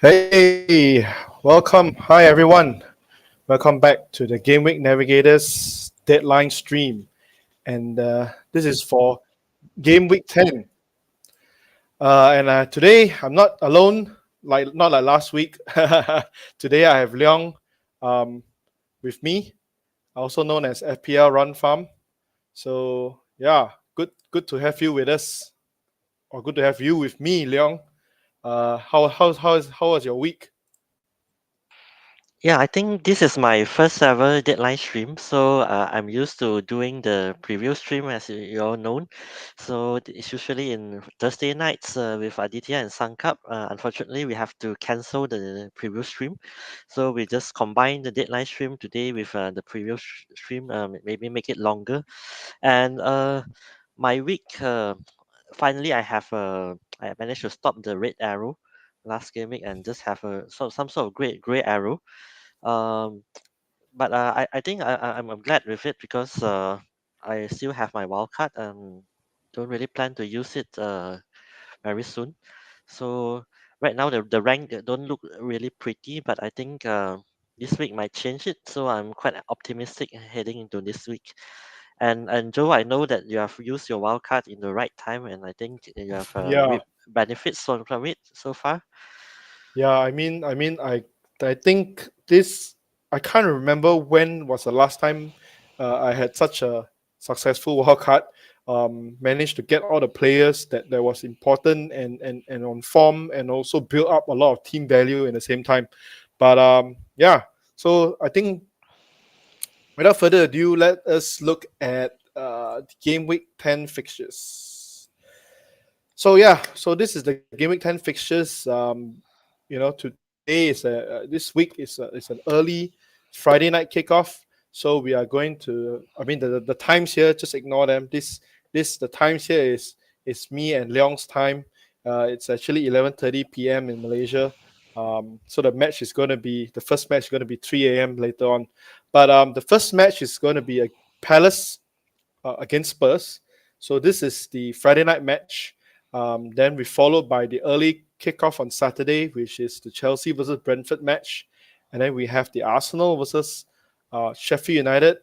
Hey, welcome. Hi, everyone. Welcome back to the Gameweek Navigators Deadline stream. And this is for Game Week 10. And today I'm not alone, not like last week. Today I have Leong um, with me, also known as FPL Run Farm. So yeah, good to have you with us, or good to have you with me, Leong. How was your week? Yeah, I think this is my first ever deadline stream, so I'm used to doing the preview stream as you all know. So it's usually in Thursday nights with Aditya and Sankap. Unfortunately, we have to cancel the preview stream, so we just combine the deadline stream today with the preview stream. Maybe make it longer. And my week, finally, I managed to stop the red arrow last game week and just have some sort of great gray arrow. um, but I think I'm glad with it because I still have my wildcard and don't really plan to use it very soon. So right now the rank don't look really pretty, but I think this week might change it. So I'm quite optimistic heading into this week. And Joe, I know that you have used your wildcard in the right time, and I think you have Yeah. reaped benefits from it so far. Yeah, I think this. I can't remember when was the last time I had such a successful wildcard. Managed to get all the players that was important and on form, and also build up a lot of team value in the same time. But yeah, so I think without further ado, let us look at the game week 10 fixtures. So yeah, so this is the Game Week 10 fixtures. Today is this week is an early Friday night kickoff. So we are going to. I mean the times here, just ignore them. This the times here is me and Leong's time. It's actually 11:30 p.m. in Malaysia. So the first match is going to be 3 a.m. later on. But the first match is going to be a Palace against Spurs. So this is the Friday night match. Then we followed by the early kickoff on Saturday, which is the Chelsea versus Brentford match, and then we have the Arsenal versus Sheffield United,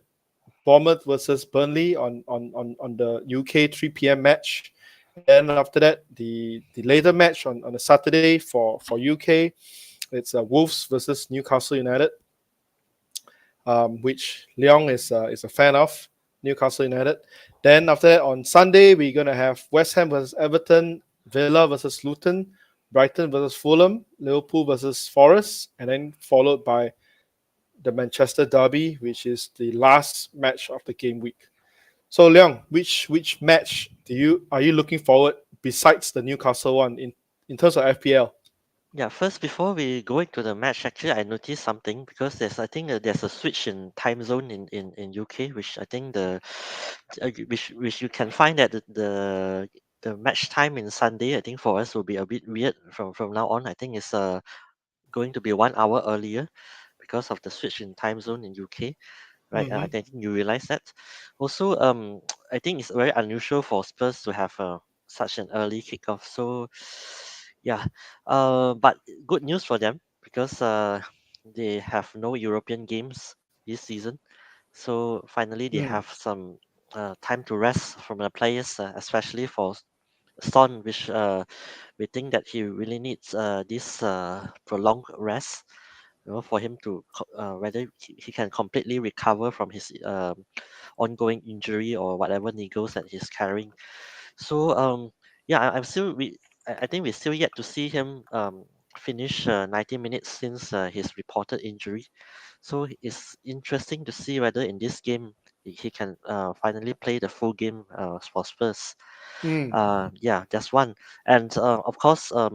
Bournemouth versus Burnley on the UK 3 p.m. match, and then after that the later match on a Saturday for UK, it's Wolves versus Newcastle United, which Leong is a fan of, Newcastle United. Then after that, on Sunday, we're going to have West Ham versus Everton, Villa versus Luton, Brighton versus Fulham, Liverpool versus Forest, and then followed by the Manchester Derby, which is the last match of the game week. So Leong, which match do you are you looking forward besides the Newcastle one in terms of FPL? Yeah, first before we go into the match, actually I noticed something because I think there's a switch in time zone in UK, which I think which you can find that the match time in Sunday, I think for us will be a bit weird from now on. I think it's going to be 1 hour earlier because of the switch in time zone in UK, right? I Mm-hmm. think you realize that. Also, I think it's very unusual for Spurs to have such an early kickoff. So, yeah, but good news for them because they have no European games this season. So finally, they Mm. have some time to rest from the players, especially for Son, which we think that he really needs this prolonged rest, for him to whether he can completely recover from his ongoing injury or whatever niggles that he's carrying. So yeah, I'm still I think we still yet to see him finish 90 minutes since his reported injury. So it's interesting to see whether in this game he can finally play the full game for Spurs. Mm. Yeah, that's one. And of course, a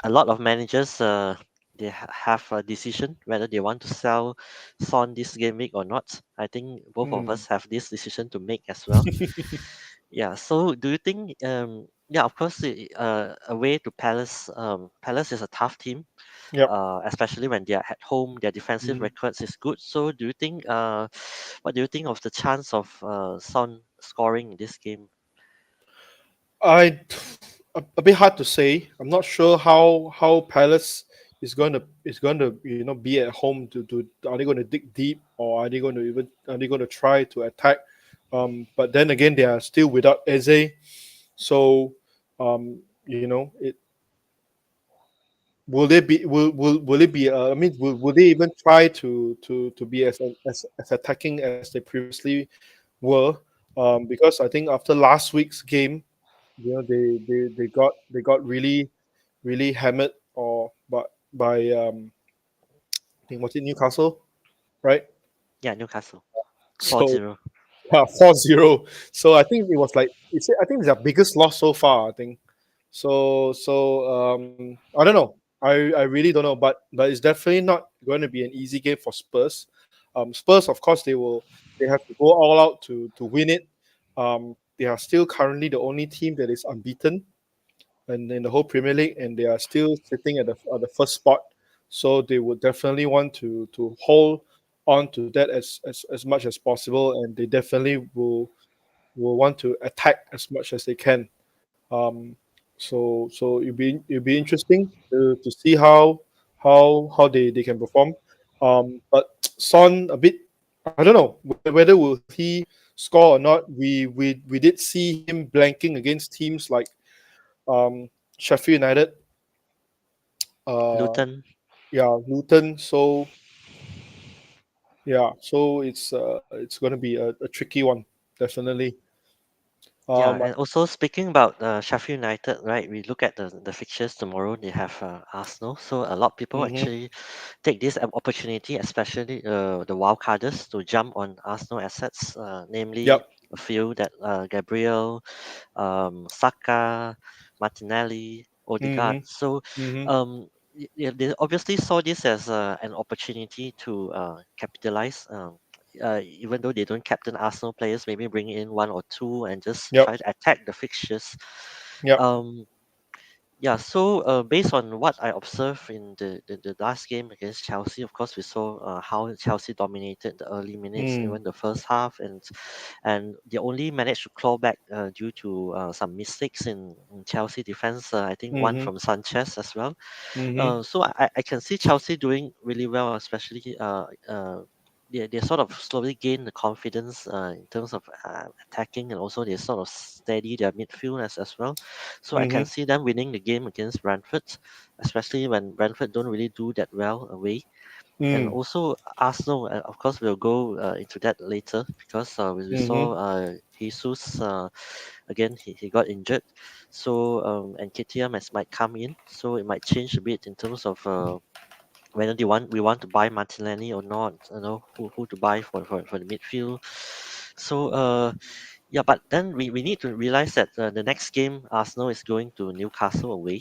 lot of managers they have a decision whether they want to sell Son this game week or not. I think both of Mm. us have this decision to make as well. Yeah. So do you think? Yeah, of course, away to Palace. Palace is a tough team, Yep. especially when they are at home. Their defensive Mm. records is good. So do you think? What do you think of the chance of Son scoring in this game? I a bit hard to say. I'm not sure how Palace. is going to be at home to are they going to dig deep, or are they going to try to attack? But then again, they are still without Eze, so it will they be will it be I mean will they even try to be as attacking as they previously were? Because I think after last week's game, they got really hammered, or by I think, was it Newcastle, right? Yeah, Newcastle four So zero. 4-0. So I think it was like I think it's their biggest loss so far, I think. So I don't know. I really don't know, but it's definitely not going to be an easy game for Spurs. Spurs, of course, they have to go all out to win it. They are still currently the only team that is unbeaten and in the whole Premier League, and they are still sitting at the first spot. So they would definitely want to hold on to that as much as possible, and they definitely will want to attack as much as they can. Um, so it'll be interesting to see how they can perform. But Son a bit, I don't know whether will he score or not. We did see him blanking against teams like Sheffield United, uh, Luton. yeah, Luton. So yeah, so it's going to be a tricky one, definitely. Yeah, Um, and also speaking about Sheffield United, right? We look at the fixtures tomorrow. They have Arsenal, so a lot of people mhm. actually take this opportunity, especially the wildcarders, to jump on Arsenal assets, namely Yep. a few that Gabriel, Saka, Martinelli, Odegaard. Mhm. So Mhm. they obviously saw this as an opportunity to capitalize. Even though they don't captain Arsenal players, maybe bring in one or two and just Yep. try to attack the fixtures. Yep. Um, yeah, so based on what I observed in the last game against Chelsea, of course, we saw how Chelsea dominated the early minutes, Mm. even the first half, and they only managed to claw back due to some mistakes in Chelsea defense. I think one Mhm. from Sanchez as well. Mhm. So I can see Chelsea doing really well, especially they sort of slowly gain the confidence in terms of attacking, and also they sort of steady their midfield as well. So I can Mhm. see them winning the game against Brentford, especially when Brentford don't really do that well away. And Mm. also Arsenal, of course, we'll go into that later because we saw Mhm. Jesus again. He got injured, so and KTM might come in, so it might change a bit in terms of whether we want to buy Martinelli or not. You know who to buy for the midfield. So yeah, but then we need to realize that the next game Arsenal is going to Newcastle away.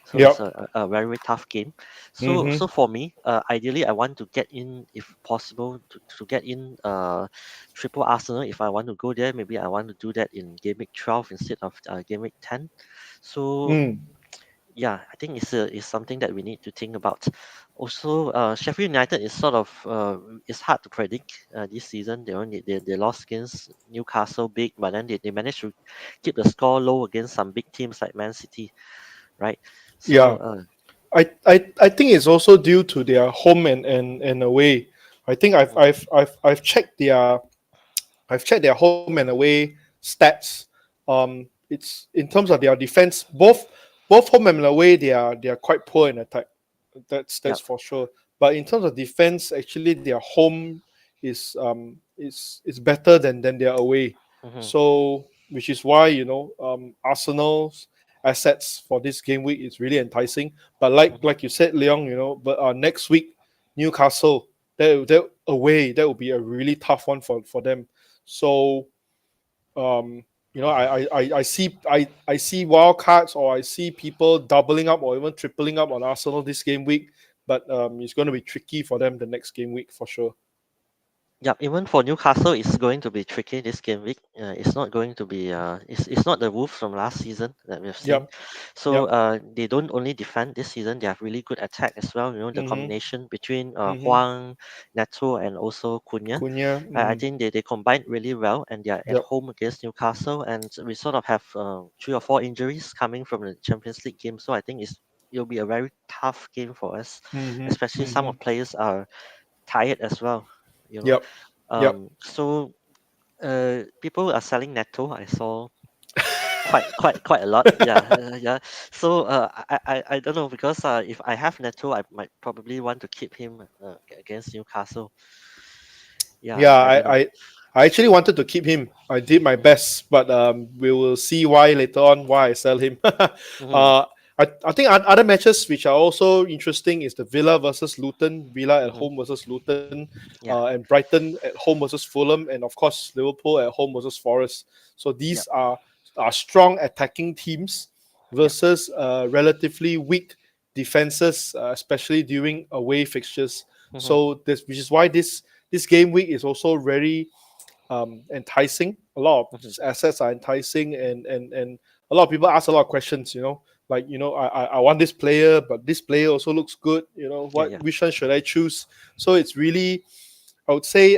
So it's Yep. a very, very tough game. So Mhm. for me, ideally, I want to get in, if possible, to get in triple Arsenal. If I want to go there, maybe I want to do that in game week 12 instead of game week 10. So Mm. yeah, I think it's something that we need to think about. Also, Sheffield United is sort of it's hard to predict this season. They lost against Newcastle big, but then they managed to keep the score low against some big teams like Man City, right? So Yeah. I think it's also due to their home and away. I think mhm, I've checked their home and away stats. It's in terms of their defense, both home and away they are quite poor in attack. That's yep, for sure. But in terms of defense, actually their home is better than their away. mhm, So which is why Arsenal's assets for this game week is really enticing. But like mhm. like you said, Leong, but next week Newcastle, that away, that will be a really tough one for them. So um, I see wild cards, or I see people doubling up or even tripling up on Arsenal this game week, but it's going to be tricky for them the next game week for sure. Yep, even for Newcastle, it's going to be tricky this game week. It's not going to be. It's not the Wolves from last season that we've seen. Yep. So Yep. they don't only defend this season; they have really good attack as well. You know, the Mhm. combination between Mhm. Huang, Neto, and also Cunha. Cunha. I Mhm. think they combine really well, and they are at Yep. home against Newcastle. And we sort of have 3 or 4 injuries coming from the Champions League game. So I think it'll be a very tough game for us, Mm-hmm. especially some Mm-hmm. of players are tired as well. You know, Yep. Yep. so people are selling Netto. I saw quite a lot. Yeah, yeah. So I don't know because if I have Neto, I might probably want to keep him against Newcastle. Yeah, Yeah, I don't know. I actually wanted to keep him. I did my best, but we will see why later on why I sell him. Mm-hmm, I think other matches which are also interesting is the Villa versus Luton, Villa at mm-hmm. home versus Luton, Yeah, and Brighton at home versus Fulham, and of course Liverpool at home versus Forest. So yep, these are strong attacking teams yep. versus relatively weak defenses, especially during away fixtures. Mm-hmm, So this, which is why this game week is also very enticing. A lot of mm-hmm. assets are enticing, and a lot of people ask a lot of questions. Like I want this player, but this player also looks good. Yeah, What yeah. which one should I choose? So it's really, I would say,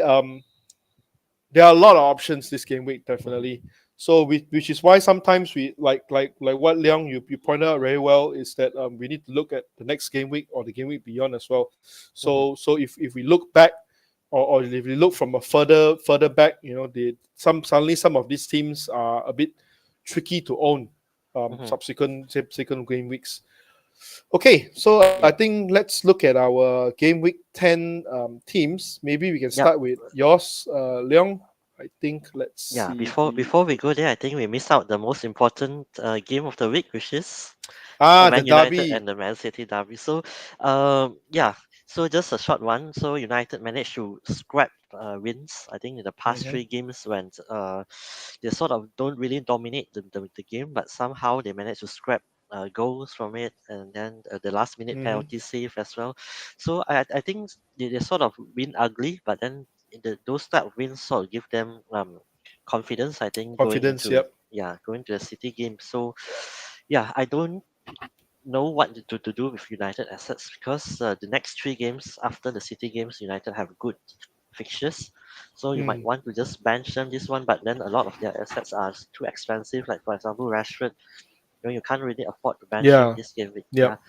there are a lot of options this game week, Mm-hmm, definitely. So which is why sometimes we like what Leong you pointed out very well is that we need to look at the next game week or the game week beyond as well. mm-hmm. So if we look back, or if we look from a further back, some of these teams are a bit tricky to own Mm-hmm. subsequent game weeks. Okay, so I Yep, think let's look at our game week 10 teams. Maybe we can yep. start with yours, Leong. I think let's Yeah, see the before we go there, I think we missed out the most important game of the week, which is the Man United derby. and the Man City derby. So, yeah, so just a short one. So United managed to scrap wins. I think in the past Hmm. three games when they sort of don't really dominate the game, but somehow they managed to scrap goals from it, and then the last minute Hmm. penalty save as well. So I think they sort of win ugly, but then those type of wins sort of give them confidence. I think going Confidence. into, Yep. yeah, going to the City game. So yeah, I don't know what to do with United assets because the next three games after the City games, United have good fixtures. So you might Mm. want to just bench them this one, but then a lot of their assets are too expensive. Like for example, Rashford, you can't really afford to bench him Yeah. this game week. Yeah, Yep.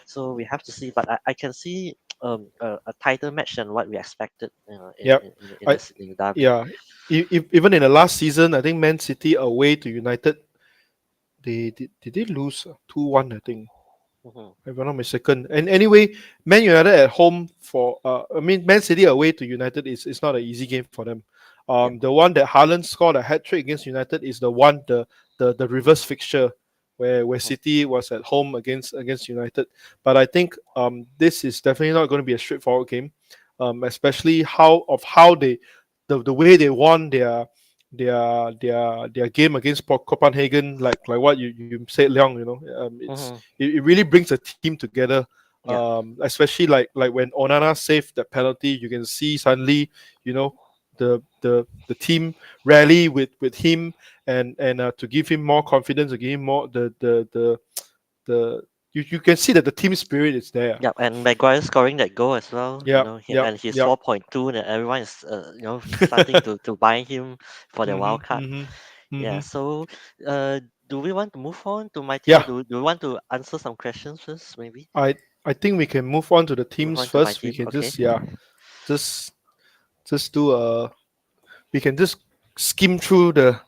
so we have to see. But I can see a tighter match than what we expected Yep. I in the derby. Yeah. Even in the last season, I think Man City away to United, did they lose 2-1? I think, Hmm. if I'm not mistaken. And anyway, Man United at home I mean, Man City away to United is not an easy game for them. Yep. The one that Haaland scored a hat trick against United is the reverse fixture where Hmm. City was at home against United. But I think this is definitely not going to be a straightforward game, especially how the way they won their game against Copenhagen, like what you said, Leong. Hmm. It really brings a team together. Yeah. Especially like when Onana saved that penalty, you can see suddenly, you know, the team rally with him, and to give him more confidence, to give him more the you can see that the team spirit is there. Yep, and Maguire scoring that goal as well, Yep, yep, and he's yep. 4.2, and everyone is, starting to buy him for the Mm-hmm, wild card. mm-hmm, Yeah, mm-hmm. so do we want to move on to my team, or Yeah, do we want to answer some questions first, maybe? I I think we can move on to the Move teams on to my first. We team, can okay? just just do we can just skim through the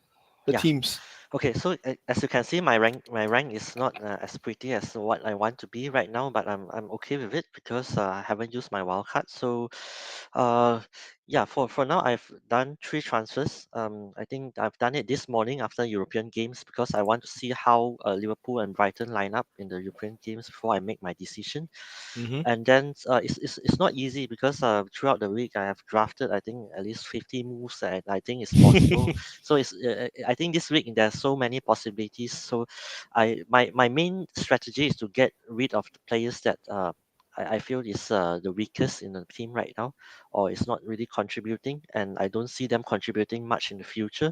Yeah. teams. Okay, so as you can see, my rank is not as pretty as what I want to be right now, but I'm okay with it because I haven't used my wildcard. So, uh, yeah, for now I've done three transfers. I think I've done it this morning after European games because I want to see how Liverpool and Brighton line up in the European games before I make my decision. Mm-hmm. And then it's not easy because throughout the week I have drafted I think at least 50 moves and I think it's possible. So I think this week there's so many possibilities. So my main strategy is to get rid of the players that I feel is the weakest in the team right now, or is not really contributing, and I don't see them contributing much in the future.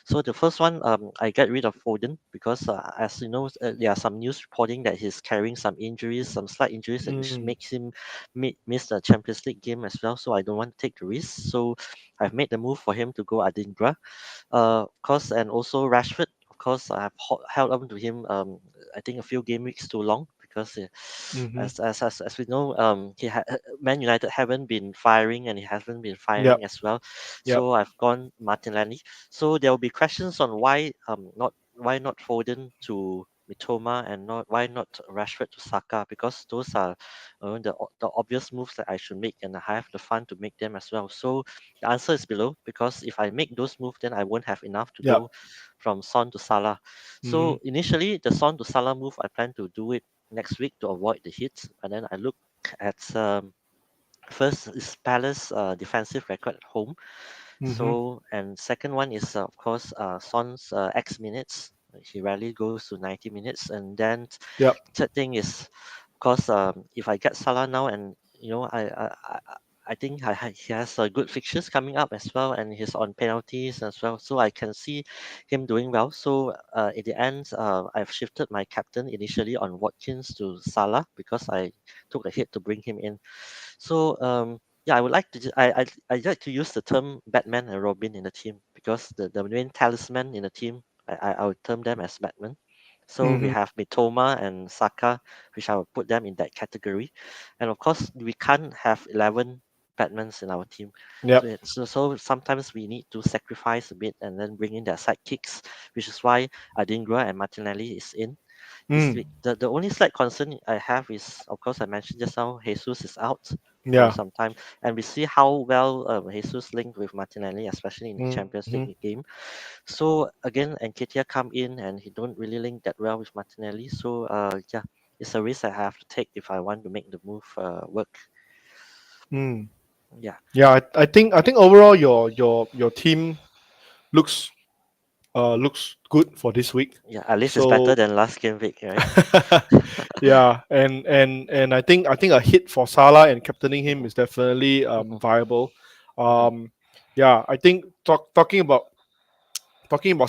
So the first one, I get rid of Foden because, as you know, there are some news reporting that he's carrying some injuries, some slight injuries that which Mm. makes him miss the Champions League game as well. So I don't want to take the risk. So I've made the move for him to go Adingra. Of course, and also Rashford. Of course, I've held on to him. I think a few game weeks too long because Mm-hmm. as we know, Man United haven't been firing and he hasn't been Yep. firing as well. Yep. So I've gone Martinelli. So there will be questions on why not Foden to Mitoma and not why not Rashford to Saka, because those are the obvious moves that I should make and I have the fun to make them as well. So the answer is below, because if I make those moves, then I won't have enough to Yep. go from Son to Salah. Mm-hmm. So initially, the Son to Salah move, I plan to do it next week to avoid the hits. And then I look at first is Palace defensive record at home. Mm-hmm. So, and second one is of course Son's X minutes. He rarely goes to 90 minutes. And then Yep. third thing is, of course, if I get Salah now, and I think he has good fixtures coming up as well, and he's on penalties as well, so I can see him doing well. So in the end, I've shifted my captain initially on Watkins to Salah because I took a hit to bring him in. So yeah, I would like to I like to use the term Batman and Robin in the team, because the main talisman in the team, I would term them as Batman. So we Mm-hmm. have Mitoma and Saka, which I will put them in that category. And of course, we can't have 11 Batmans in our team. So, Yep. so sometimes we need to sacrifice a bit and then bring in their sidekicks, which is why Adingra and Martinelli is in this Mm. week. The only slight concern I have is, of course, I mentioned just now, Jesus is out for Yeah. some time, and we see how well Jesus linked with Martinelli, especially in the Mm-hmm. Champions League game. So again, Nketiah come in and he don't really link that well with Martinelli. So yeah, it's a risk I have to take if I want to make the move work. Mm. Yeah, Yeah. I think overall your team looks looks good for this week. yeah, at least it's better So than last game week, right? yeah, and I think a hit for Salah and captaining him Mhm, is definitely mhm, viable. mhm, Um, yeah, I think talking about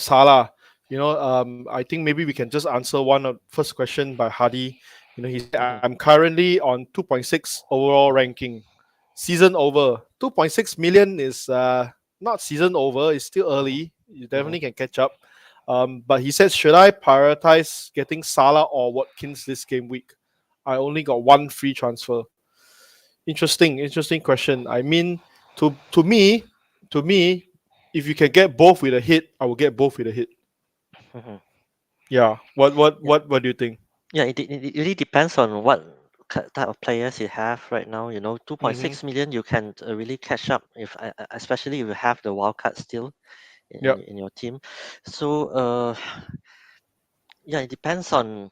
Salah, I think maybe we can just answer one of first question by Hadi. He said mhm, I'm currently on 2.6 overall ranking. Season over. 2.6 million is not season over. It's still mhm, early. You mhm, definitely can catch up. But he says, should I prioritize getting Salah or Watkins this game week? I only got one free transfer. Interesting question. I mean, to me, if you can get both with a hit, I will get both with a hit. mhm. Yeah. What what Yeah, what what do you think? yeah. It really depends on what type of players you have right now. 2.6 Mm-hmm. million, you can really catch up if, especially if you have the wildcard still Yep. in your team. So yeah, it depends on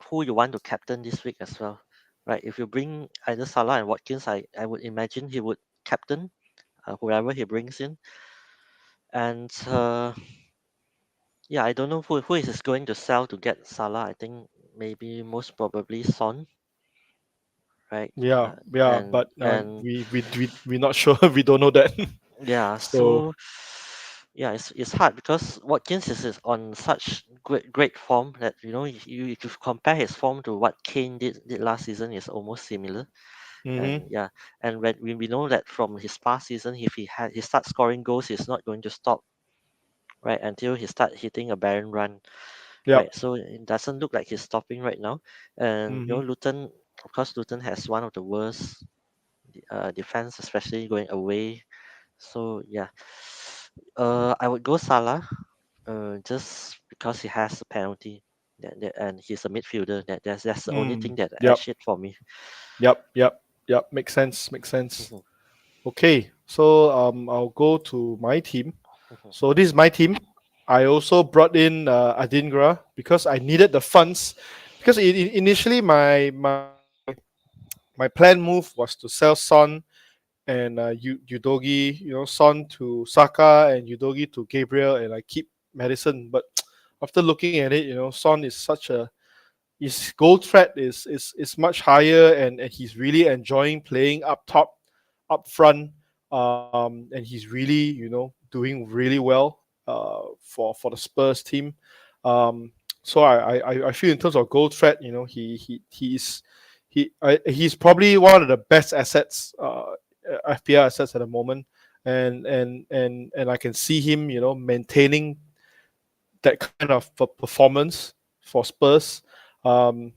who you want to captain this week as well, right? If you bring either Salah and Watkins, I would imagine he would captain whoever he brings in. And yeah, I don't know who is going to sell to get Salah. I think maybe most probably Son, right? Yeah. Uh, Yeah. and But and we're not sure. We don't know that. yeah, So. so yeah, it's hard because Watkins is on such great form that if you compare his form to what Kane did last season, is almost similar. And Mm-hmm. yeah, and when we know that from his past season, if he starts scoring goals, he's not going to stop, right, until he start hitting a barren run, Yep. right? So it doesn't look like he's stopping right now. And Mm-hmm. Luton, of course, Luton has one of the worst defense, especially going away. So yeah, I would go Salah, just because he has a penalty. And he's a midfielder. That's the only thing Mm. that Yep. edge it for me. Yep. Makes sense. Makes sense. Mhm, Okay. So I'll go to my team. mhm, So this is my team. I also brought in Adingra because I needed the funds. Because initially my plan move was to sell Son and Udogi, Son to Saka and Udogi to Gabriel, and I keep Madison. But after looking at it, Son is such a his goal threat is much higher, and he's really enjoying playing up top, up front, and he's really doing really well for the Spurs team. Um, so I feel in terms of goal threat, he's probably one of the best assets, FPL assets at the moment, and I can see him maintaining that kind of performance for Spurs. Um,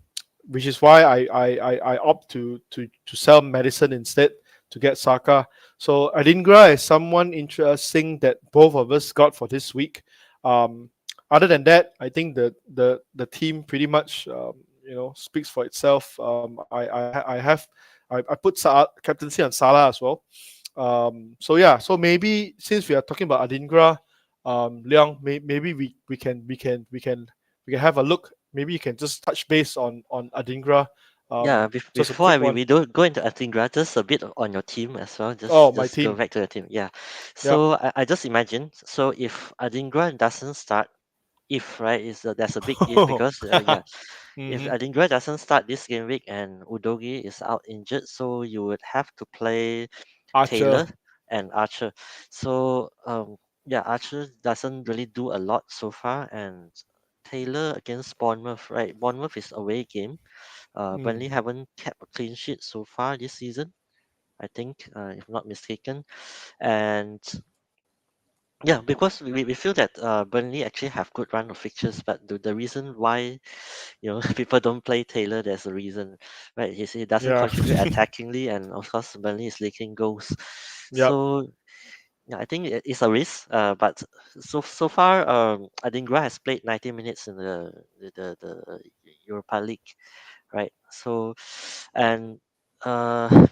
which is why I opt to sell Madison instead to get Saka. So Adingra is someone interesting that both of us got for this week. Um, Other than that, I think the team pretty much speaks for itself. I put captaincy on Salah as well. So yeah, so maybe since we are talking about Adingra, Leong, maybe we can have a look. Maybe you can just touch base on Adingra. Yeah, Just a before quick one. we don't go into Attingra, just a bit on your team as well. Oh, my Just go team. back to the team. Yeah. Yep. So I just imagine. So if Adingra doesn't start, if right, there's a big if because yeah, if hmm Adingra doesn't start this game week and Udogi is out injured, so you would have to play Archer. Taylor and Archer. So yeah, Archer doesn't really do a lot so far, and Taylor against Bournemouth, right? Bournemouth is away game. Mm. Burnley haven't kept a clean sheet so far this season, I think, if not mistaken. And yeah, because we feel that Burnley actually have good run of fixtures, but the reason why people don't play Taylor, there's a reason, right? He doesn't Yeah. contribute attackingly, and of course Burnley is leaking goals. Yep. So yeah, I think it's a risk. But so far, Adingra has played 90 minutes in the Europa League, right? So, and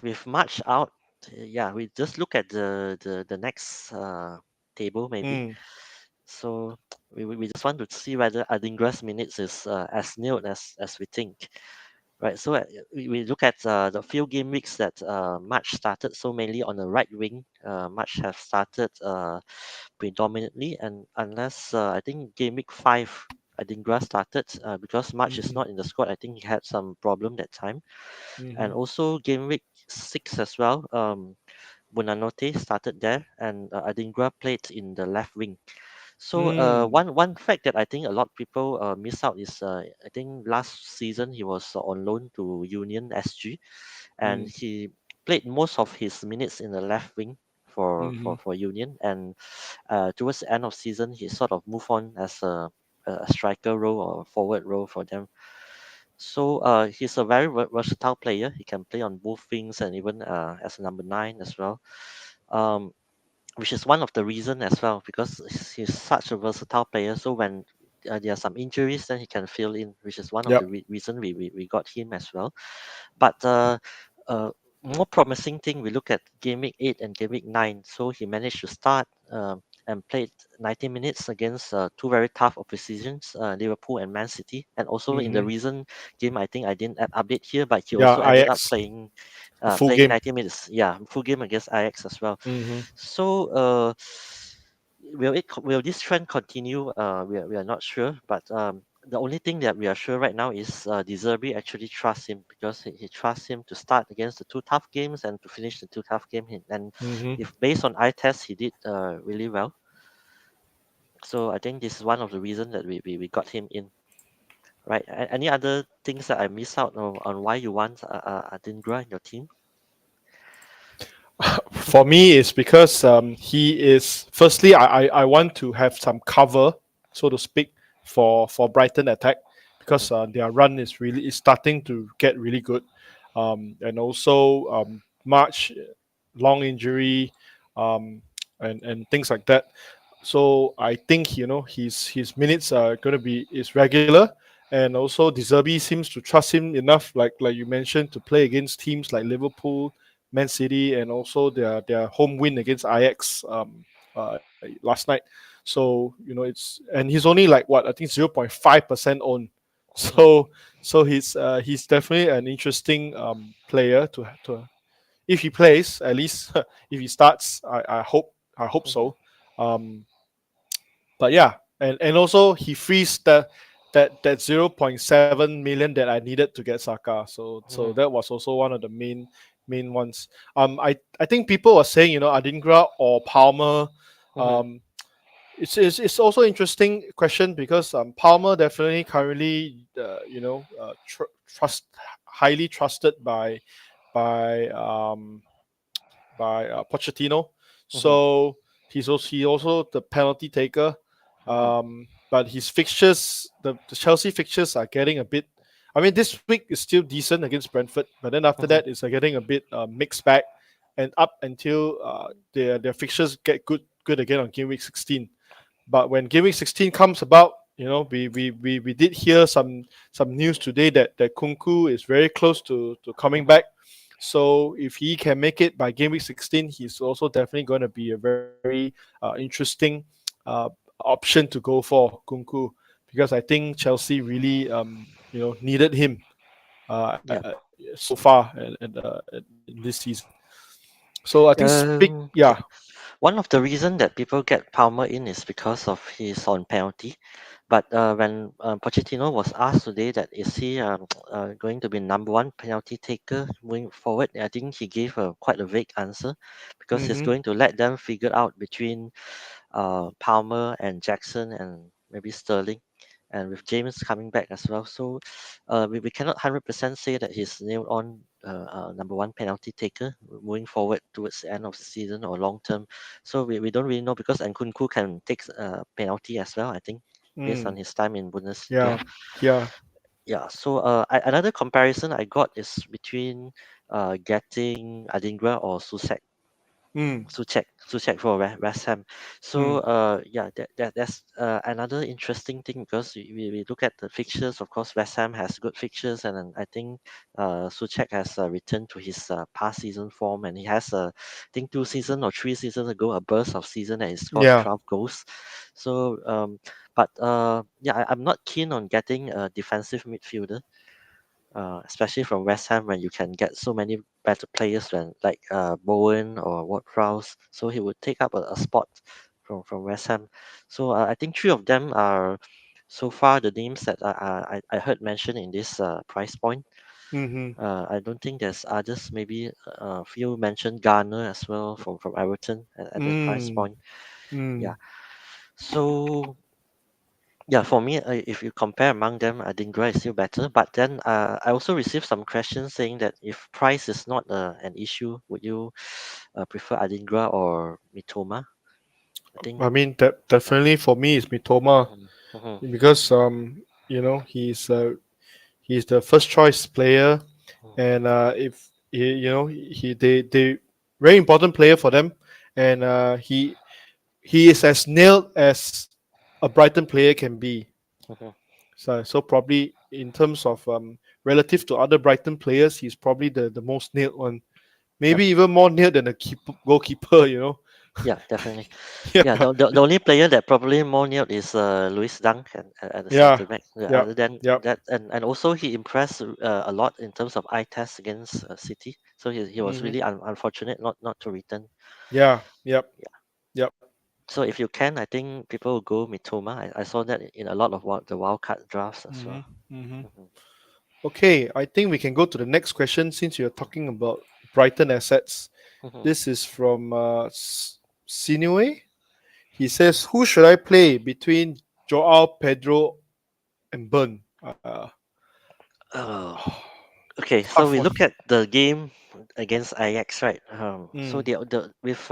with March out, yeah, we just look at the next table maybe. Mm. So we just want to see whether Adingra's minutes is as nil as we think. Right, so we look at the few game weeks that March started, so mainly on the right wing, March have started predominantly, and unless I think game week 5, Adingra started because March is hmm not in the squad. I think he had some problem that time, and hmm also game week 6 as well. Bonanote started there, and Adingra played in the left wing. So Mm. one fact that I think a lot of people miss out is I think last season he was on loan to Union SG, and Mm. he played most of his minutes in the left wing hmm for Union, and towards the end of season he sort of moved on as a striker role or forward role for them. So he's a very versatile player. He can play on both wings and even as a number 9 as well. Um, which is one of the reason as well because he's such a versatile player. So when there are some injuries, then he can fill in, which is one of the Yep. reason we got him as well. But uh, more promising thing, we look at game week 8 and game week 9. So he managed to start and played 90 minutes against two very tough oppositions, Liverpool and Man City. And also in the hmm recent game, I think I didn't update here, but he Yeah. also ended up Ix. A full playing game. 90 minutes. Yeah, full game against Ajax as well. hmm So will this trend continue? We are not sure, but the only thing that we are sure right now is De Zerbi actually trusts him because he trusts him to start against the two tough games and to finish the two tough game. And hmm if based on eye test, he did really well. So I think this is one of the reasons that we got him in. Right. Any other things that I miss out on why you want Adingra in your team? For me, it's because he is. Firstly, I want to have some cover, so to speak, for Brighton attack Mhm, because their run is starting to get really good, and also March long injury, um, and things like that. So I think his minutes are going to be is regular, and also De Zerbi seems to trust him enough, like you mentioned, to play against teams like Liverpool, Man City, and also their home win against Ajax last night. So and he's only like what I think 0.5% own. mhm, So he's definitely an interesting player to if he plays at least if he starts. I hope mhm, so. Um, but yeah, and also he frees that 0.7 million that I needed to get Saka. So mhm, that was also one of the main ones. I think people were saying Adingra or Palmer. mhm, Um, it's also interesting question because Palmer definitely currently highly trusted by Pochettino. mhm, So he also the penalty taker. mhm, But his fixtures, the Chelsea fixtures are getting a bit. I mean, this week is still decent against Brentford, but then after Mhm. that, it's getting a bit mixed bag, and up until their fixtures get good again on game week 16. But when game week 16 comes about, we did hear some news today that Kunku is very close to coming Mhm. back. So if he can make it by game week 16, he's also definitely going to be a very interesting uh, option to go for Kunku, because I think Chelsea really needed him Yeah. so far in this season. So I think Yeah. yeah. One of the reason that people get Palmer in is because of his on penalty. But when Pochettino was asked today that is he going to be number one penalty taker moving forward, I think he gave quite a vague answer because he's Mm-hmm. going to let them figure out between Palmer and Jackson and maybe Sterling, and with James coming back as well. So we cannot 100% say that he's nailed on number one penalty taker moving forward towards the end of the season or long term. So we don't really know because Nkunku can take penalty as well, I think, based on Mm. his time in Bundesliga. Yeah. Yeah. Yeah, so another comparison I got is between getting Adingra or Susek. Mm. Suchek for West Ham. So Mm. yeah, that's another interesting thing because we look at the fixtures. Of course, West Ham has good fixtures, and then I think Suchek has returned to his past season form, and he has I think 2 seasons or 3 seasons ago a burst of season that he scored Yeah. 12 goals. So but yeah, I'm not keen on getting a defensive midfielder, especially from West Ham when you can get so many better players when like Bowen or Ward Prowse. So he would take up a spot from West Ham. So I think three of them are so far the names that I heard mentioned in this price point. Mm-hmm. I don't think there's others. Maybe a few mentioned Garner as well from Everton at that price Mm. point. Yeah. Mm. So yeah, for me, if you compare among them, I think Gra is still better. But then I also received some questions saying that if price is not an issue, would you prefer Adingra or Mitoma? I I think. mean, that definitely for me is Mitoma, Mhm, mhm, because he's the first choice player, and if he, he they very important player for them, and he is as nailed as a Brighton player can be. mhm. So probably in terms of relative to other Brighton players, he's probably the most nailed one. Yep. Maybe even more nailed than a goalkeeper. Yeah, definitely. Yeah, Yeah, the only player that probably more nailed is Luis Dunk at the yeah, centre back. Yeah, yeah, other than yeah. that, and also he impressed a lot in terms of eye test against City. So he was Hmm. really unfortunate not to return. Yeah, yep, Yeah. yep. So if you can, I think people will go Mitoma. I saw that in a lot of the wildcard drafts as Hmm. well. Hmm. Mhm, Okay, I think we can go to the next question since you're talking about Brighton assets. mhm. This is from Sinue. He says, "Who should I play between Joao Pedro and Burn?" Oh, okay. So Tough we one. look at the game against Ajax, right? So Mm, the with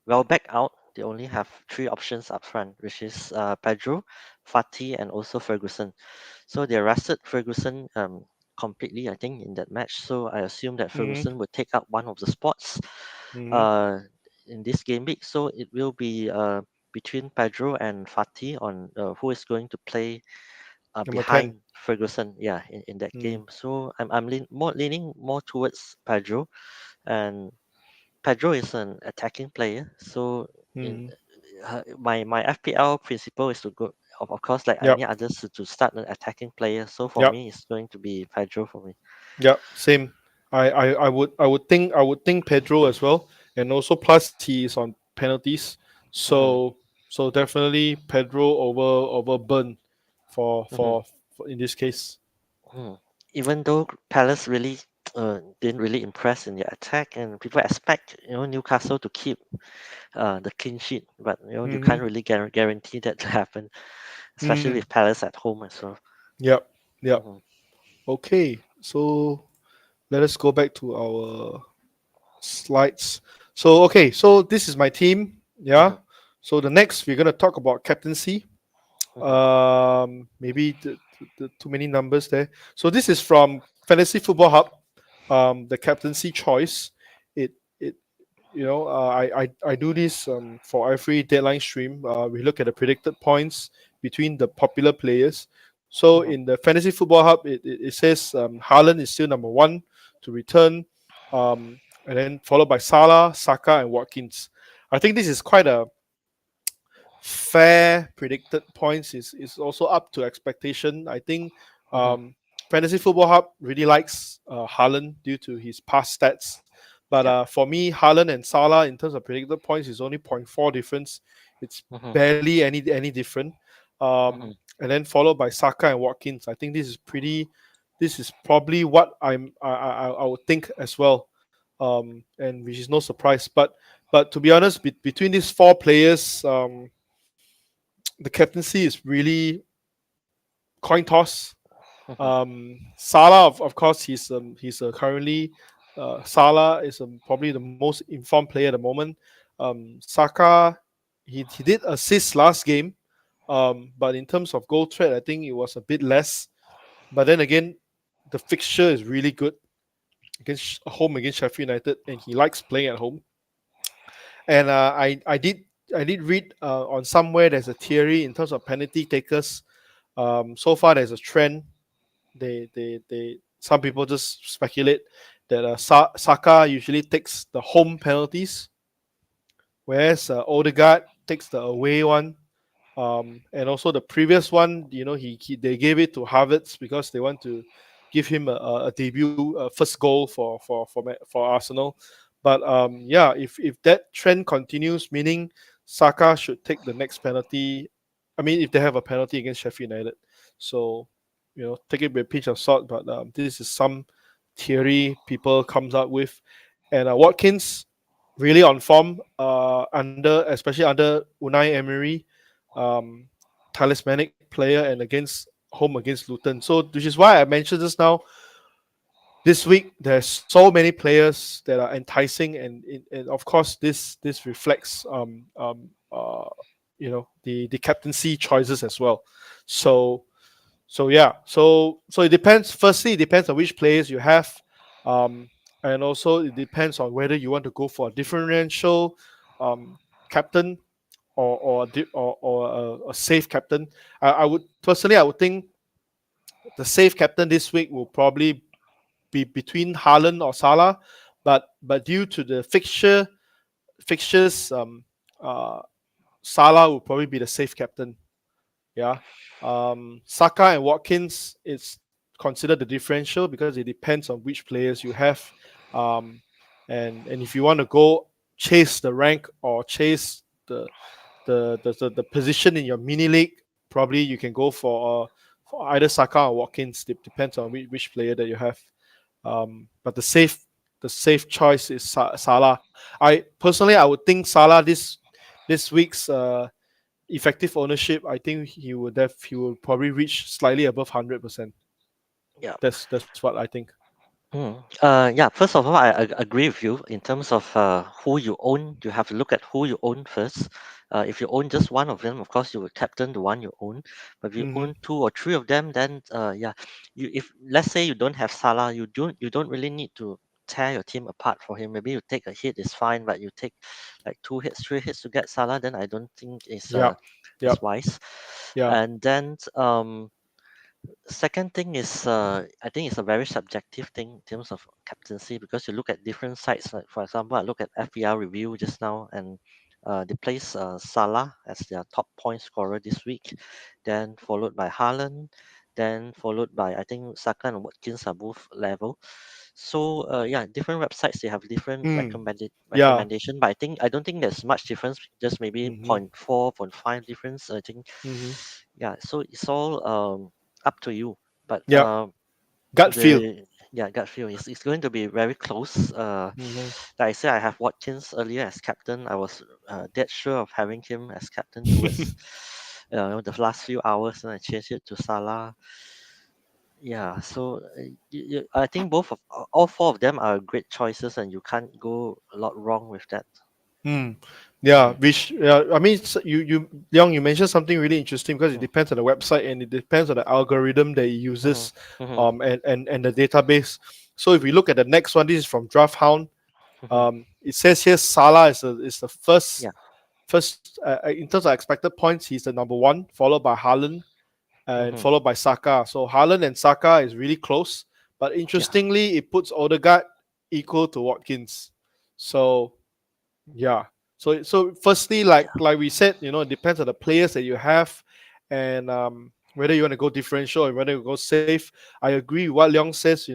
Welbeck out, they only have three options up front, which is Pedro, Fati, and also Ferguson. So they rested Ferguson completely, I think, in that match. So I assume that mm, Ferguson would take up one of the spots mm. uh, in this game week. So it will be between Pedro and Fati on who is going to play Number 10. behind Ferguson, yeah, in that Mm, game. So I'm leaning more towards Pedro, and Pedro is an attacking player. So in mm. my FPL principle is to go, of course, like Yep, any others, to start an attacking player. So for yep, me, it's going to be Pedro for me. yep. Same. I would think Pedro as well, and also plus he is on penalties, Hmm. so definitely Pedro over Burn for Hmm. for, for in this case. Hmm. Even though Palace really didn't really impress in their attack, and people expect Newcastle to keep the clean sheet, but you Mm-hmm. can't really guarantee that to happen, especially Mm. with Palace at home as well. Yep, yep. Hmm. Okay, so let us go back to our slides. So okay, so this is my team. Yeah. Hmm. So the next we're gonna talk about captaincy. Hmm. Maybe too many numbers there. So this is from Fantasy Football Hub, the captaincy choice. It I do this for every deadline stream. We look at the predicted points between the popular players. So Mhm, in the Fantasy Football Hub, it says Haaland is still number one to return, and then followed by Salah, Saka, and Watkins. I think this is quite a fair predicted points. Is also up to expectation. I think mhm, Fantasy Football Hub really likes Haaland due to his past stats. But yep, for me, Haaland and Salah in terms of predicted points is only zero point 0.4 difference. It's mhm, barely any different. mhm, And then followed by Saka and Watkins. I think this is pretty. This is probably what I would think as well, and which is no surprise. But to be honest, between these four players, the captaincy is really coin toss. mhm, Salah, of course, he's currently Salah is probably the most informed player at the moment. Saka, he did assist last game, but in terms of goal threat, I think it was a bit less. But then again, the fixture is really good against home against Sheffield United, and he likes playing at home. And I did read on somewhere there's a theory in terms of penalty takers. So far, there's a trend. They some people just speculate that Saka usually takes the home penalties, whereas Odegaard takes the away one. And also the previous one, he they gave it to Havertz because they want to give him a debut, first goal for Arsenal. But yeah, if that trend continues, meaning Saka should take the next penalty. I mean, if they have a penalty against Sheffield United, so take it with a pinch of salt. But this is some theory people comes up with, and Watkins really on form especially under Unai Emery, um, talismanic player, and against home against Luton. So which is why I mentioned just now. This week there's so many players that are enticing, and of course this reflects the captaincy choices as well. So yeah, so it depends. Firstly, it depends on which players you have, um, and also it depends on whether you want to go for a differential um, captain or a safe captain. I would personally, I would think the safe captain this week will probably be between Haaland or Salah, but due to the fixtures, uh, Salah will probably be the safe captain. Yeah. Saka and Watkins is considered the differential because it depends on which players you have. Um, and if you want to go chase the rank or chase the position in your mini league, probably you can go for either Saka or Watkins. It depends on which player that you have. But the safe choice is Salah. I would think Salah this week's effective ownership, I think he will probably reach slightly above 100%. yeah. That's what I think. Yeah, first of all, I agree with you in terms of who you own. You have to look at who you own first. If you own just one of them, of course, you will captain the one you own. But if you Mm-hmm. own two or three of them, then yeah, if let's say you don't have Salah, you don't really need to tear your team apart for him. Maybe you take a hit is fine, but you take like two hits, three hits to get Salah, then I don't think Yeah. is Yep. wise. Yeah. And then second thing is, I think it's a very subjective thing in terms of captaincy because you look at different sites. Like for example, I look at FPL review just now, and they place Salah as their top point scorer this week, then followed by Haaland, then followed by I think Saka and Watkins are both level. So yeah, different websites they have different Mm. Yeah. recommendation, but I don't think there's much difference. Just maybe zero Mm-hmm. point 0.4, 0.5 difference. I think Mm-hmm. yeah. So it's all up to you. But Yeah. Gut feel. the yeah, gut feel it's going to be very close. Mm-hmm. Like I said, I have Watkins earlier as captain. I was dead sure of having him as captain towards the last few hours, and I changed it to Salah. Yeah, so I think both of all four of them are great choices, and you can't go a lot wrong with that. Hmm. Yeah, Mm-hmm. which I mean, you Leong, you mentioned something really interesting because it depends on the website and it depends on the algorithm that it Mm-hmm. uses, Mm-hmm. and the database. So if we look at the next one, this is from Draft Hound. Mm-hmm. It says here Salah is the Yeah. first in terms of expected points. He's the number one, followed by Haaland and Mm-hmm. followed by Saka. So Haaland and Saka is really close. But Yeah. interestingly, it puts Odegaard equal to Watkins. So yeah. So firstly, Yeah. like we said, it depends on the players that you have, and whether you want to go differential or whether you go safe. I agree with what Leong says.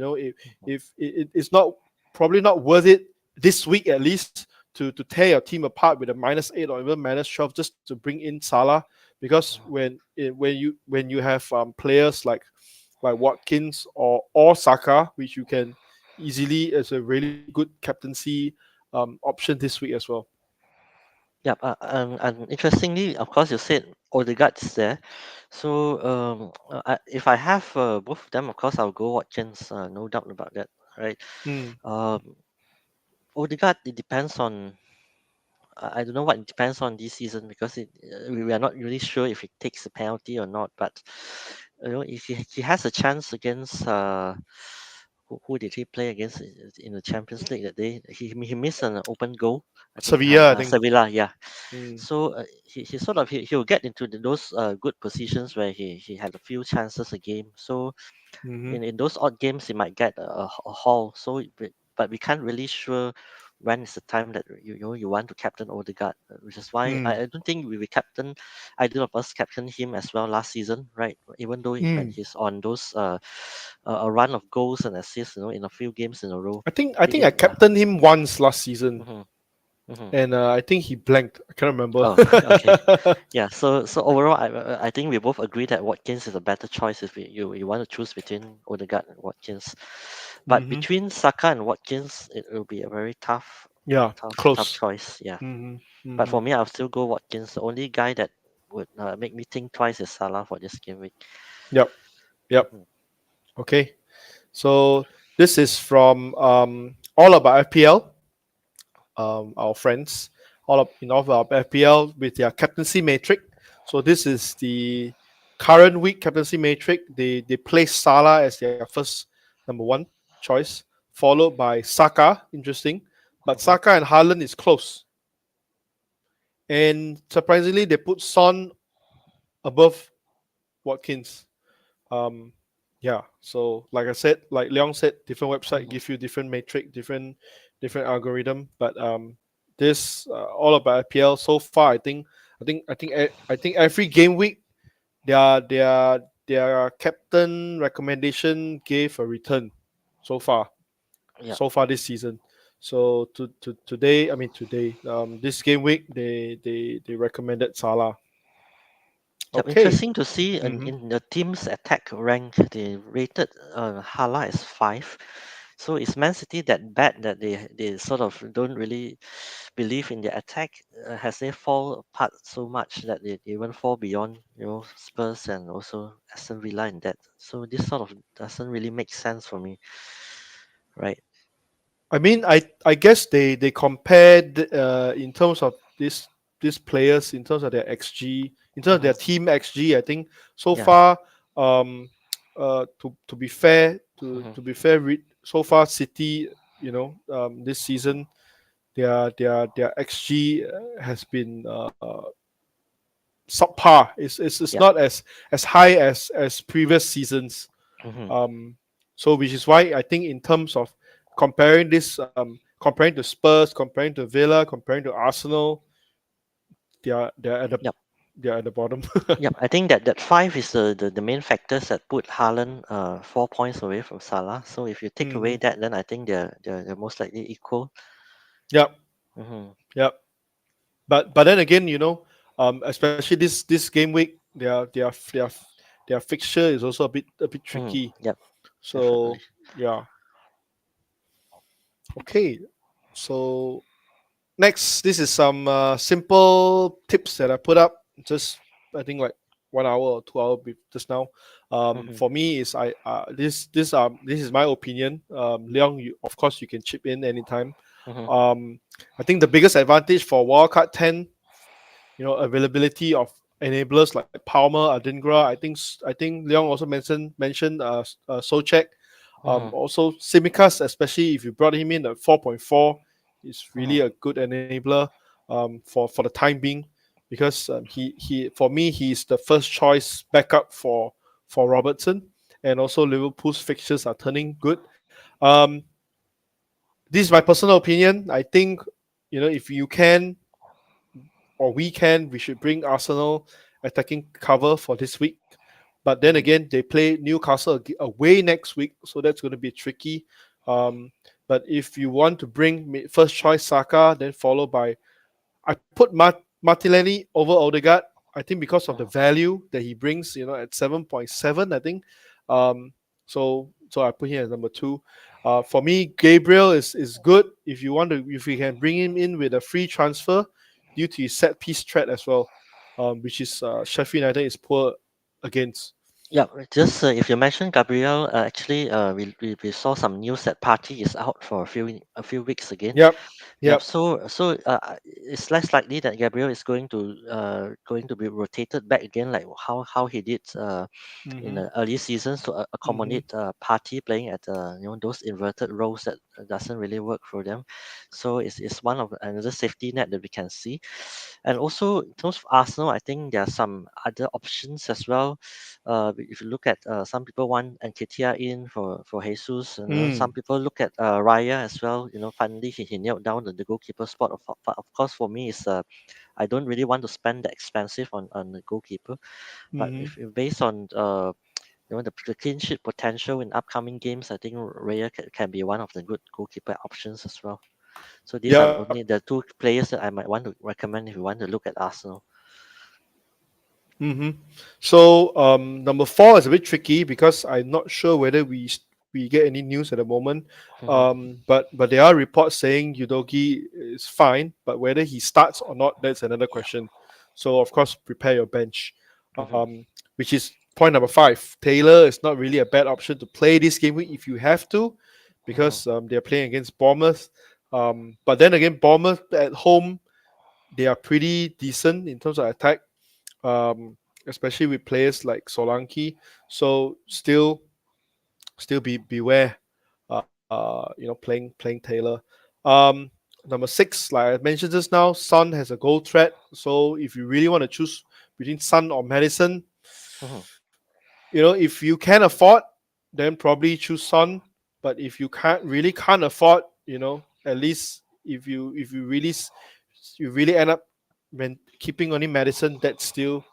If it's not probably not worth it this week at least to tear your team apart with a -8 or even -12 just to bring in Salah, because when you have players like Watkins or Saka, which you can easily as a really good captaincy option this week as well. Yeah. And interestingly, of course, you said Odegaard's there. So if I have both of them, of course, I'll go Watkins. No doubt about that, right? Mm, Um, Odegaard, it depends on. I don't know what it depends on this season because we are not really sure if he takes a penalty or not. But if he has a chance against who did he play against in the Champions League that day? He missed an open goal. I think Sevilla, I think. Sevilla, yeah. Mm, So he sort of he'll get into those good positions where he had a few chances a game. So hmm in those odd games, he might get a haul. So but we can't really sure when is the time that you want to captain Odegaard, which is why mm, I don't think we captain either of us captain him as well last season, right? Even though when mm. he's on those a run of goals and assists, in a few games in a row, I think I yeah. captained him once last season, Hmm. Hmm. and I think he blanked. I can't remember. Oh, okay. Yeah, so overall, I think we both agree that Watkins is a better choice if you want to choose between Odegaard and Watkins. But hmm between Saka and Watkins, it will be a very Yeah, tough close. choice. Yeah. hmm But hmm for me, I'll still go Watkins. The only guy that would make me think twice is Salah for this game week. Yep, yep. Mhm. Okay. So this is from all about FPL. Our friends, all of our FPL with their captaincy matrix. So this is the current week captaincy matrix. They place Salah as their first number one choice, followed by Saka. Interesting, but Mhm. Saka and Haaland is close. And surprisingly, they put Son above Watkins. Um, yeah. So like I said, like Leong said, different website Mhm. give you different metric, different algorithm. But this all about IPL so far. I think every game week their captain recommendation gave a return so far Yeah. this season. So today, I mean today, this game week they recommended Salah. Yeah, Okay. interesting to see Mm-hmm. in the team's attack rank, they rated Hala as 5. So it's Man City that bad that they sort of don't really believe in their attack? Has they fall apart so much that they even fall beyond, Spurs and also Aston Villa in that? So this sort of doesn't really make sense for me, right? I mean, I guess they compared in terms of these players in terms of their XG, in terms of their Mm-hmm. team XG. I think so Yeah. far, to be fair, Mm-hmm. so far City, this season their XG has been subpar. It's Yeah. not as high as previous seasons. Mm-hmm. Um, so which is why I think in terms of comparing to Spurs, comparing to Villa, comparing to Arsenal, they're at the Yep. they're at the bottom. Yep. I think that 5 is the main factors that put Haaland 4 points away from Salah. So if you take away hmm that, then I think they're most likely equal. Yep, Mm-hmm. yep. But then again, especially this game week, their fixture is also a bit Mm-hmm. tricky. Yep. Definitely. So yeah, okay. So next, this is some simple tips that I put up. Just I think like 1 hour or 2 hour just now. Mm-hmm. For me is this is my opinion. Leong, of course you can chip in anytime. Mm-hmm. I think the biggest advantage for Wildcard 10, availability of enablers like Palmer, Adingra. I think Leong also mentioned Socek. Mm-hmm. Also Simicas, especially if you brought him in at 4.4, is Mm-hmm. really a good enabler for the time being, because he for me he's the first choice backup for Robertson, and also Liverpool's fixtures are turning good. Um, this is my personal opinion. I think if you can or we should bring Arsenal attacking cover for this week. But then Mm-hmm. again, they play Newcastle away next week, so that's going to be tricky. Um, but if you want to bring first choice Saka, then followed by, I put Martinelli over Odegaard. I think because of the value that he brings, at 7.7, I think. Um, so I put him as number two. For me, Gabriel is good if you can bring him in with a free transfer due to his set piece threat as well, which is Sheffield United is poor against. Yeah, just if you mentioned Gabriel, actually, we saw some news that Party is out for a few weeks again. Yep, Yep. yep. So it's less likely that Gabriel is going to be rotated back again, like how he did in Mm-hmm, the early seasons to mm-hmm, accommodate Party playing at those inverted roles that doesn't really work for them. So it's one of another safety net that we can see. And also in terms of Arsenal, I think there are some other options as well. If you look at some people want Nketiah in for Jesus, some mm, people look at Raya as well. Finally he nailed down the goalkeeper spot. Of course, for me, is I don't really want to spend that expensive on the goalkeeper. But mm-hmm. if based on the clean sheet potential in upcoming games, I think Raya can be one of the good goalkeeper options as well. So these are Yep. only the two players that I might want to recommend if you want to look at Arsenal. Mm-hmm. So number four is a bit tricky because I'm not sure whether we get any news at the moment. Mhm, But there are reports saying Udogi is fine, but whether he starts or not, that's another yeah. question. So of course, prepare your bench, Mhm, which is point number five. Taylor is not really a bad option to play this game week if you have to, mhm, because they're playing against Bournemouth. But then again, Bournemouth at home, they are pretty decent in terms of attack, um, especially with players like Solanke. So still beware, playing Taylor. Um, Number six, like I mentioned just now, Son has a goal threat. So if you really want to choose between Son or Madison, mhm, if you can afford, then probably choose Son. But if you can't afford, at least if you really end up keeping only Madison, that's still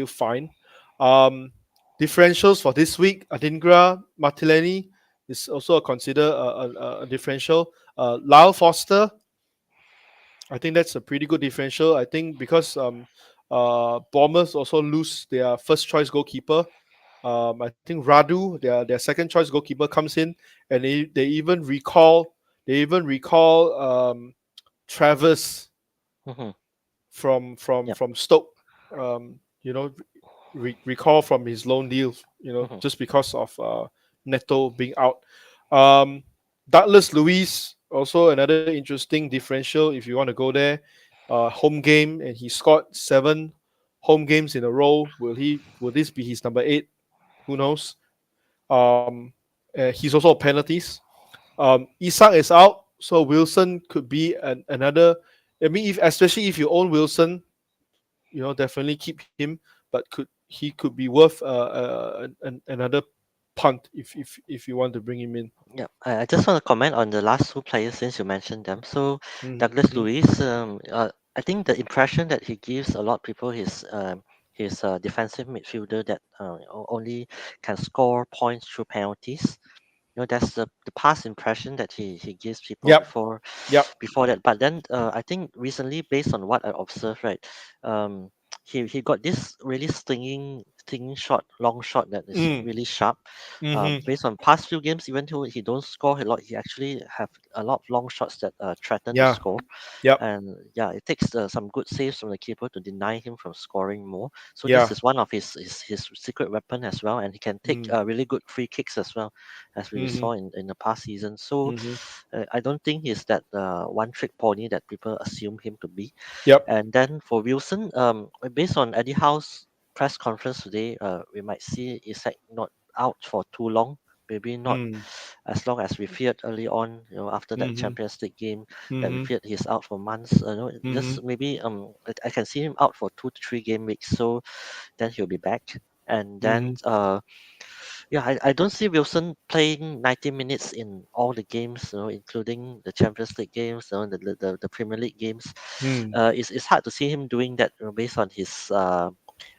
fine. Um, Differentials for this week, Adingra Martinelli is also a differential. Lyle Foster, I think that's a pretty good differential. I think because Bournemouth also lose their first choice goalkeeper. I think Radu, their second choice goalkeeper, comes in, and they even recall Travis mhm. from from Yep. from Stoke. Um, you know, recall from his loan deals. Mhm, Just because of Neto being out. Um, Douglas Luiz, also another interesting differential if you want to go there. Home game, and he scored 7 home games in a row. Will this be his number 8? Who knows? Um, he's also penalties. Isak is out, so Wilson could be another. I mean, especially if you own Wilson, definitely keep him. But he could be worth another punt if you want to bring him in. yep. I just want to comment on the last two players since you mentioned them. So Mm-hmm. Douglas Luiz, I think the impression that he gives a lot of people is he's a defensive midfielder that only can score points through penalties. That's the past impression that he gives people Yep. Yep. before that. But then I think recently, based on what I observed, right, um, he got this really thin shot, long shot that is Mm. really sharp. Mm-hmm. Based on past few games, even though he don't score a lot, he actually have a lot of long shots that threaten to Yeah. score. Yep. And yeah, it takes some good saves from the keeper to deny him from scoring more. So this Yeah. is one of his secret weapon as well, and he can take Mm. really good free kicks as well, as we Mm-hmm. saw in the past season. So Mm-hmm. I don't think he's that one trick pony that people assume him to be. Yep. And then for Wilson, based on Eddie Howe's press conference today, we might see Isak not out for too long. Maybe not Mm. as long as we feared early on, after that Mm-hmm. Champions League game, that we Mm-hmm. feared he's out for months. Mm-hmm. Just maybe I can see him out for 2 to 3 game weeks. So then he'll be back. And Mm-hmm. then yeah, I don't see Wilson playing 90 minutes in all the games, including the Champions League games, the Premier League games. Mm. It's hard to see him doing that, based on his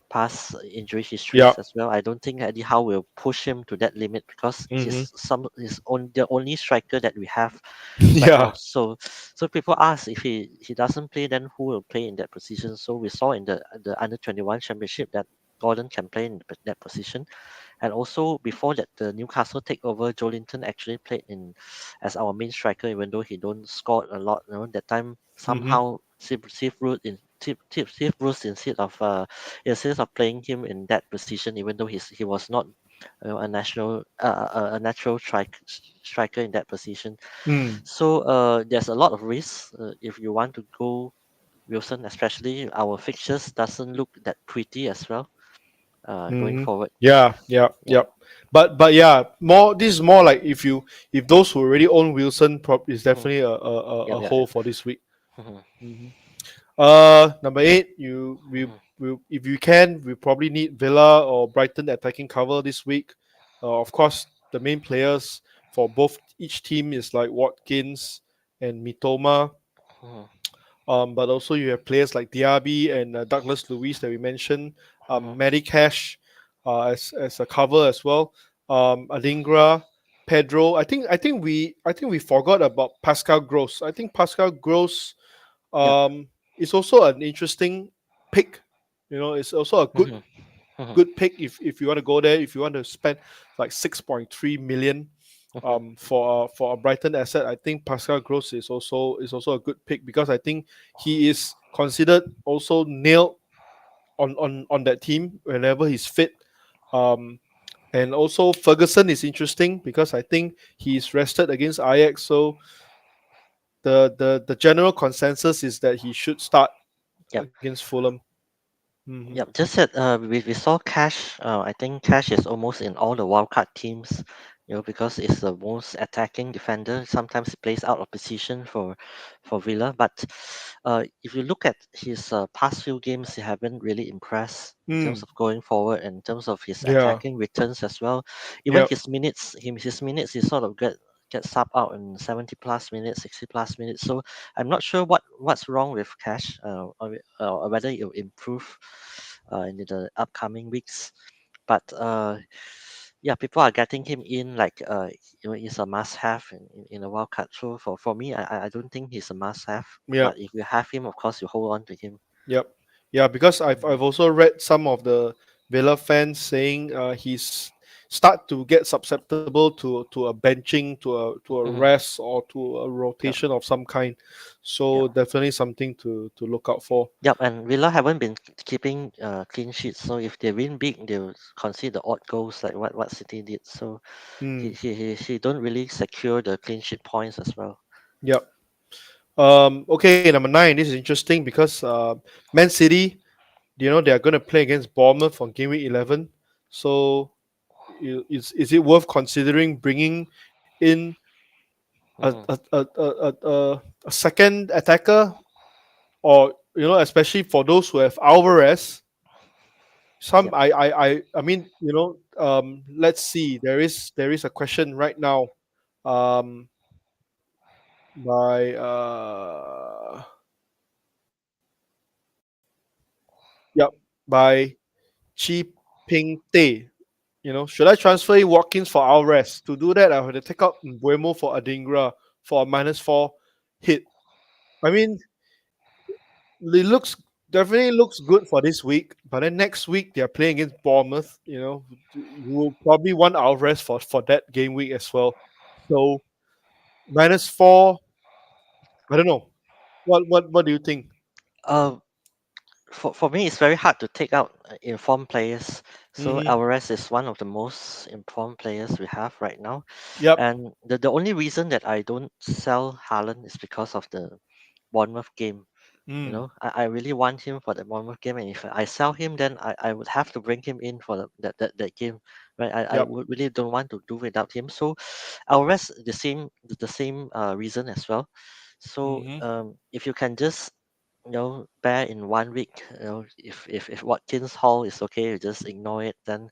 past injury Yeah. histories as well. I don't think Eddie Howe will push him to that limit because Mm-hmm. he's the only striker that we have right now. Yeah. So people ask if he doesn't play, then who will play in that position? So we saw in the under 21 championship that Gordon can play in that position. And also before that, the Newcastle takeover, Joelinton actually played in as our main striker, even though he don't score a lot. That time Mm-hmm. somehow Steve Bruce instead of playing him in that position, even though he was not a natural striker in that position. Mm. So there's a lot of risks if you want to go Wilson, especially our fixtures doesn't look that pretty as well going Mm-hmm. forward. Yeah. Yeah. Yeah. Yep. But yeah, more. This is more like if those who already own Wilson, prop is Mhm. definitely a Yep. Yep. hole Yep. for this week. Mhm. Mm-hmm. Number eight, Mhm. we if you can, we probably need Villa or Brighton attacking cover this week. Of course, the main players for both each team is like Watkins and Mitoma. Mhm. But also you have players like Diaby and Douglas Luiz that we mentioned. Mhm. Matty Cash as a cover as well. Adingra, Pedro. I think we forgot about Pascal Gross. I think Pascal Gross Yep. is also an interesting pick. It's also a good Mhm. Mhm. good pick if you want to go there. If you want to spend like 6.3 million Mhm. for a Brighton asset, I think Pascal Gross is also a good pick because I think he is considered also nailed on that team whenever he's fit. Um, and also Ferguson is interesting because I think he's rested against Ajax, so the general consensus is that he should start Yep. against Fulham. Hmm. Yep. Just that we saw Cash. I think Cash is almost in all the wildcard teams. Because it's the most attacking defender. Sometimes he plays out of position for Villa. But if you look at his past few games, he haven't really impressed in terms Mm. of going forward and in terms of his Yeah. attacking returns as well. Even Yep. his minutes, he sort of get sub out in 70 plus minutes, 60 plus minutes. So I'm not sure what's wrong with Cash, or whether it will improve in the upcoming weeks. But yeah, people are getting him in like he's a must-have in a wild card. So for me, I don't think he's a must-have. Yep. But if you have him, of course, you hold on to him. Yep. Yeah, because I've Mhm. also read some of the Villa fans saying he's start to get susceptible to a benching, to a Mhm. rest, or to a Yeah, rotation of some kind. yeah. So definitely something to look out for. Yep, and Villa haven't been keeping clean sheets. So if they win big, they'll concede the odd goals like what City did. So Hmm. he don't really secure the clean sheet points as well. Yep. Okay, number nine. This is interesting because Man City, they are going to play against Bournemouth on game week 11. So is it worth considering bringing in a Mhm. a, a, a, a, a second attacker, or especially for those who have Alvarez? Some Yep. I mean, let's see. There is a question right now, um, by yep, by Chi Ping Teh. Should I transfer in Watkins for Alvarez? To do that, I have to take out Buemo for Adingra for a -4 hit. I mean, it looks definitely looks good for this week. But then next week they're playing against Bournemouth. You know, you will probably want Alvarez for that game week as well. So -4. I don't know. What do you think? Uh, for me, it's very hard to take out informed players. So Mm-hmm. Alvarez is one of the most informed players we have right now. Yep. And the only reason that I don't sell Haaland is because of the Bournemouth game. You Mm. know, I really want him for the Bournemouth game, and if I sell him, then I would have to bring him in for that game, right? I Yep. would really don't want to do without him. So Alvarez the same reason as well. So Mm-hmm. if you can just bear in 1 week, if Watkins Hall is okay, you just ignore it. Then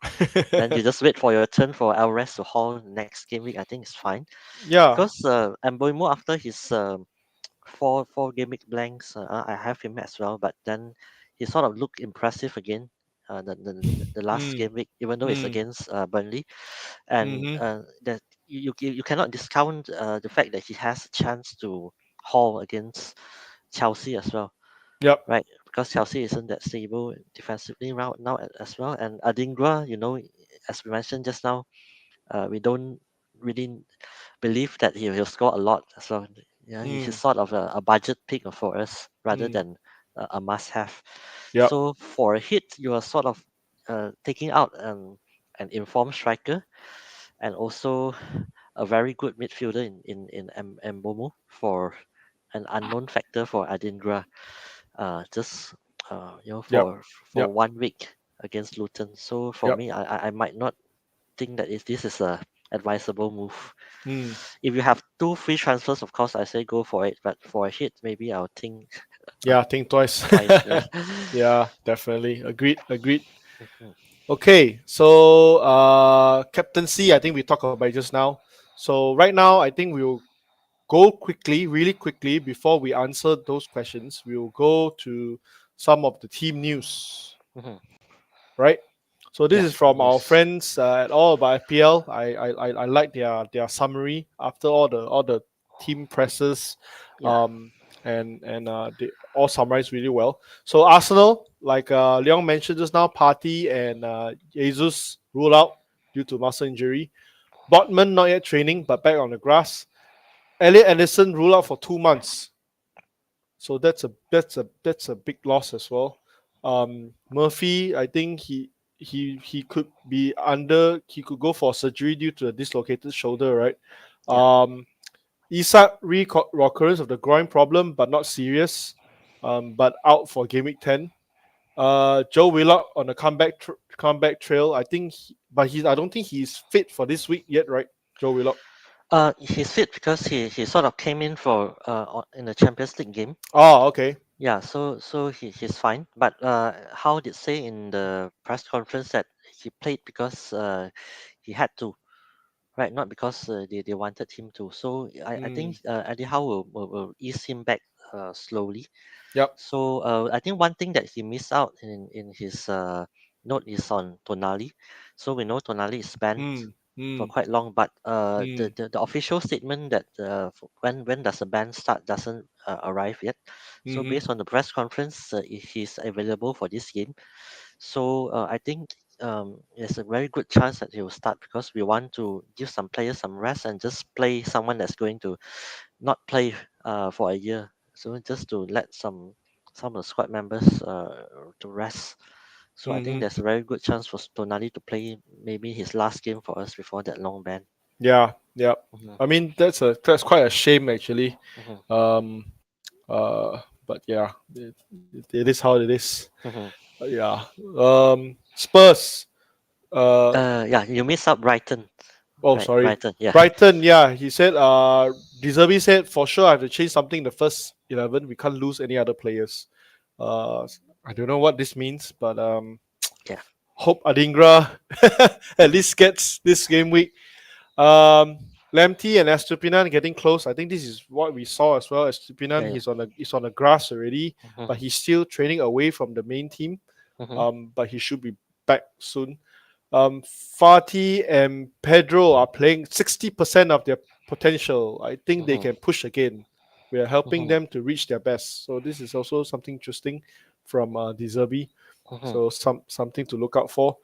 you just wait for your turn for Alvarez to haul next game week. I think it's fine Yeah. because Mboimo after his four game week blanks. I have him as well, but then he sort of looked impressive again. The last Mm. game week, even though it's Mm. against Burnley, and Mm-hmm. that you cannot discount the fact that he has a chance to haul against Chelsea as well, Yep. right? Because Chelsea isn't that stable defensively right now as well, and Adingra, as we mentioned just now, we don't really believe that he'll score a lot. So yeah, he's Mm. sort of a budget pick for us rather Mm. than a must-have. Yep. So for a hit, you are sort of taking out an informed striker and also a very good midfielder in Mbomo for an unknown factor for Adingra. Just Yep. for Yep. 1 week against Luton. So for Yep. me, I might not think that this is a advisable move. Mm. If you have two free transfers, of course, I say go for it. But for a hit, maybe I'll think Yeah. Think twice. twice. Yeah. Yeah. Definitely. Agreed. Agreed. Mhm, Okay. So captaincy. I think we talked about it just now. So right now, I think we'll go quickly, really quickly, before we answer those questions. We'll go to some of the team news. mhm. Right. So this Yeah. is Team from our news. friends at All About FPL. I like their summary after all the team presses, Yeah. um, and they all summarized really well. So Arsenal, like Leong mentioned just now, Partey and Jesus ruled out due to muscle injury. Botman not yet training but back on the grass. Elliot Anderson ruled out for 2 months. So that's a big loss as well. Murphy, I think he could be under. He could go for surgery due to a dislocated shoulder, right? Yeah. Isak recurrence of the groin problem, but not serious. But out for game week 10. Joe Willock on the comeback trail. I think, I don't think he's fit for this week yet, right? Joe Willock. He's fit because he sort of came in for in the Champions League game. Oh, okay. Yeah. So he's fine. But how did say in the press conference that he played because he had to, right? Not because they wanted him to. So I Mm, think Eddie Howe will ease him back slowly. yep. So I think one thing that he missed out in his note is on Tonali. So we know Tonali is banned Mm, for mm, quite long, but mm, the official statement that when does the ban start doesn't arrive yet. So mm-hmm. based on the press conference, he's available for this game. So I think there's a very good chance that he will start because we want to give some players some rest and just play someone that's going to not play for a year. So just to let some of the squad members to rest. So I think Mm-hmm. there's a very good chance for Tonali to play maybe his last game for us before that long ban. Yeah, yeah. Mhm, I mean, that's quite a shame actually. mhm, Um, but yeah, it is how it is. mhm. Yeah. Spurs. Uh, Yeah, you miss out Brighton, oh, right? sorry. Brighton, yeah, Brighton. Yeah, he said. Deserby said for sure I have to change something in the first 11. We can't lose any other players. Uh, I don't know what this means, but yeah, hope Adingra at least gets this game week. Um, Lamptey and Estupinan getting close. I think this is what we saw as well. yeah, Estupinan, yeah. he's on the grass already, but Mhm, he's still training away from the main team. mhm, But he should be back soon. Fati and Pedro are playing 60% of their potential. I think they mhm, can push again. We are helping mhm, them to reach their best. So this is also something interesting. from De Zerbi. Mhm. So something to look out for.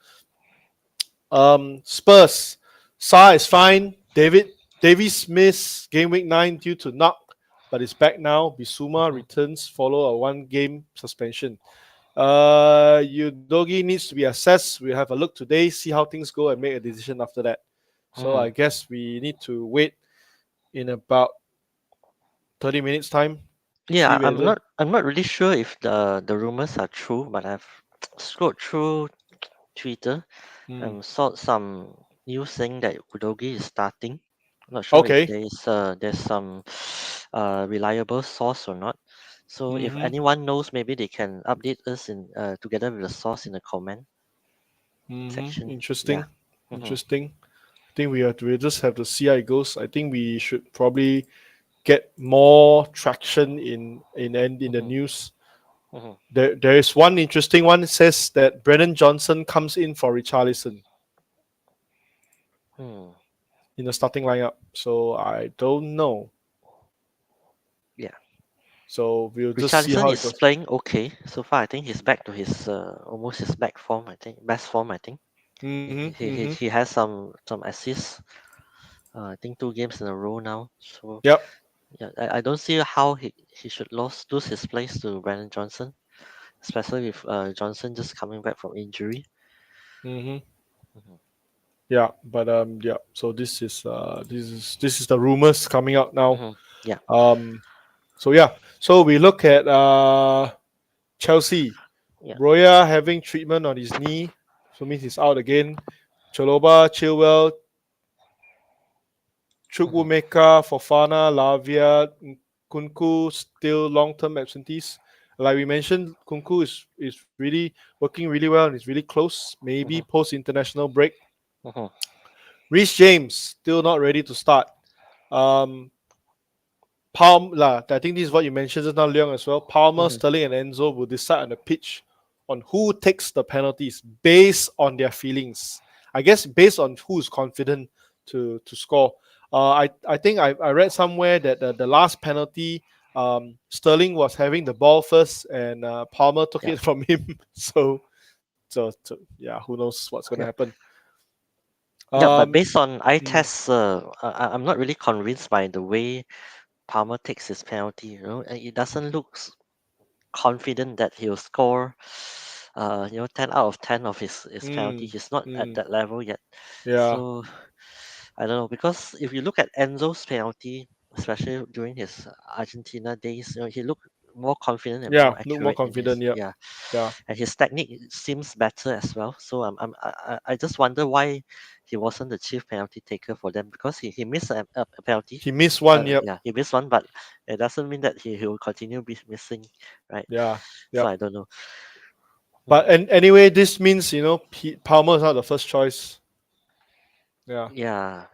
Spurs. Sa is fine. Davies missed game week 9 due to knock, but is back now. Bisuma Mhm. returns follow a 1 game suspension. Udogi needs to be assessed. We'll have a look today, see how things go, and make a decision after that. So I Mhm. guess we need to wait in about 30 minutes time to Yeah, see I'm whether. not really sure if the rumors are true, but I've scrolled through Twitter Hmm. and saw some news saying that Udogi is starting. Not sure if Okay. there's some reliable source or not. So if Mm-hmm. anyone knows, maybe they can update us in together with the source in the comment Mm-hmm. section. Yeah. Interesting. Mm-hmm. Interesting. I think we just have to see how it goes. I think we should probably get more traction in the Mm-hmm. news. Mm-hmm. There is one interesting one. It says that Brennan Johnson comes in for Richarlison Hmm. in the starting lineup. So I don't know. Yeah. So we'll just see Richarlison how it is goes. playing okay so far. I think he's back to his almost his back form. I think best form. I think Mm-hmm. Mm-hmm. he has some assists. I think 2 games in a row now. So Yep. yeah, I don't see how he should lose his place to Brandon Johnson, especially with Johnson just coming back from injury. Mm-hmm. Mhm. Yeah. But yeah. So this is the rumors coming out now. Mhm. Yeah, Um. So yeah. So we look at Chelsea. yeah. Broya having treatment on his knee, so means he's out again. Chaloba, Chilwell, Mhm. Chukwumeka, Fofana, Lavia, Kunku still long-term absentees. Like we mentioned, Kunku is really working really well and is really close. Maybe Mhm. post international break. Mhm. Reece James still not ready to start. Um, I think this is what you mentioned just now, Leong, as well. Palmer, Mhm. Sterling, and Enzo will decide on the pitch on who takes the penalties based on their feelings. I guess based on who's confident to score. I think I read somewhere that the last penalty, Sterling was having the ball first, and Palmer took Yeah. it from him. So yeah, who knows what's going to Yeah. happen? Yeah. But Um, based on eye mm, tests, I'm not really convinced by the way Palmer takes his penalty. And it doesn't look confident that he'll score. 10 out of 10 of his penalty. mm, He's not at mm, that level yet. yeah, So I don't know because if you look at Enzo's penalty, especially during his Argentina days, he looked more confident and yeah, more look more accurate in his confident. Yeah, yeah, yeah. and his technique seems better as well. So I just wonder why he wasn't the chief penalty taker for them because he missed a penalty. He missed one. Yep. Yeah, he missed one, but it doesn't mean that he will continue missing, right? Yeah. So Yep. I don't know. But Mhm. anyway, this means Palmer is not the first choice. Yeah. Yeah,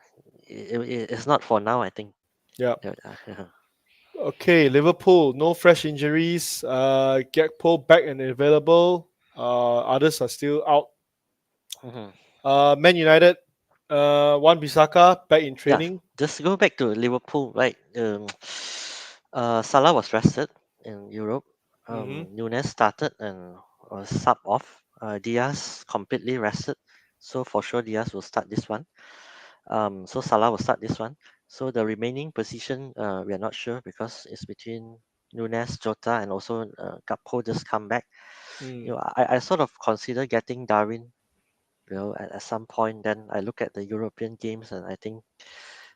it's not for now. I think. Yeah. Yeah. Okay. Liverpool, no fresh injuries. Gakpo back and available. Others are still out. Mhm. Man United, Wan Bissaka back in Yeah, training. just go back to Liverpool, right? Salah was rested in Europe. Mm-hmm. Nunes started and was sub off. Diaz completely rested, so for sure Diaz will start this one. So Salah will start this one. So the remaining position, we are not sure because it's between Nunes, Jota, and also Gakpo just come back. Mm. I sort of consider getting Darwin. At some point, then I look at the European games and I think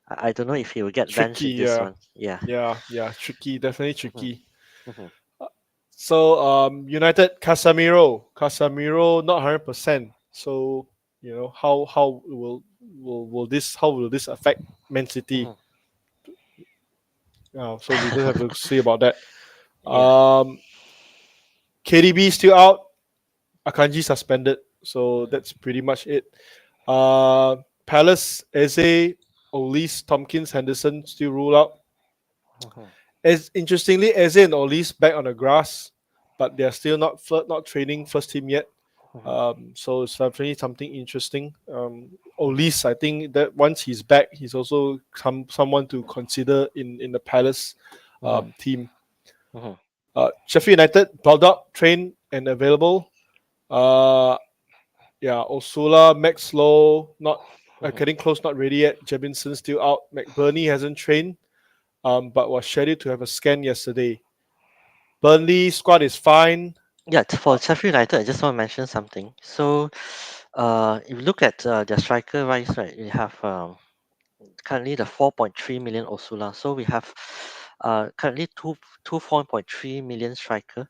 I don't know if he will get benched Tricky. in this Yeah. one. Yeah. Yeah. Yeah. Tricky. Definitely Mhm, tricky. mhm, So United Casemiro not 100%. So how will this affect Man City? mhm. So we just have to see about that. Yeah. Um, KDB still out. Akanji suspended. So Mhm, that's pretty much it. Palace, Eze, Olise, Tompkins, Henderson still rule out. mhm, As interestingly, Eze and Olise back on the grass, but they're still not training first team yet. mhm, So it's definitely something interesting. mhm, Olise, I think that once he's back, he's also someone to consider in the Palace mhm, team. mhm. Sheffield United, Baldock, trained and available. Uh, yeah, Osula, Max Low, not Mhm. getting close, not ready yet. Jebinson still out. McBurney hasn't trained, but was scheduled to have a scan yesterday. Burnley squad is fine. Yeah, Uh, for Sheffield United, I just want to mention something. So, if you look at their striker rights, right, we have currently the 4.3 million Osula. So we have currently two 4.3 million striker that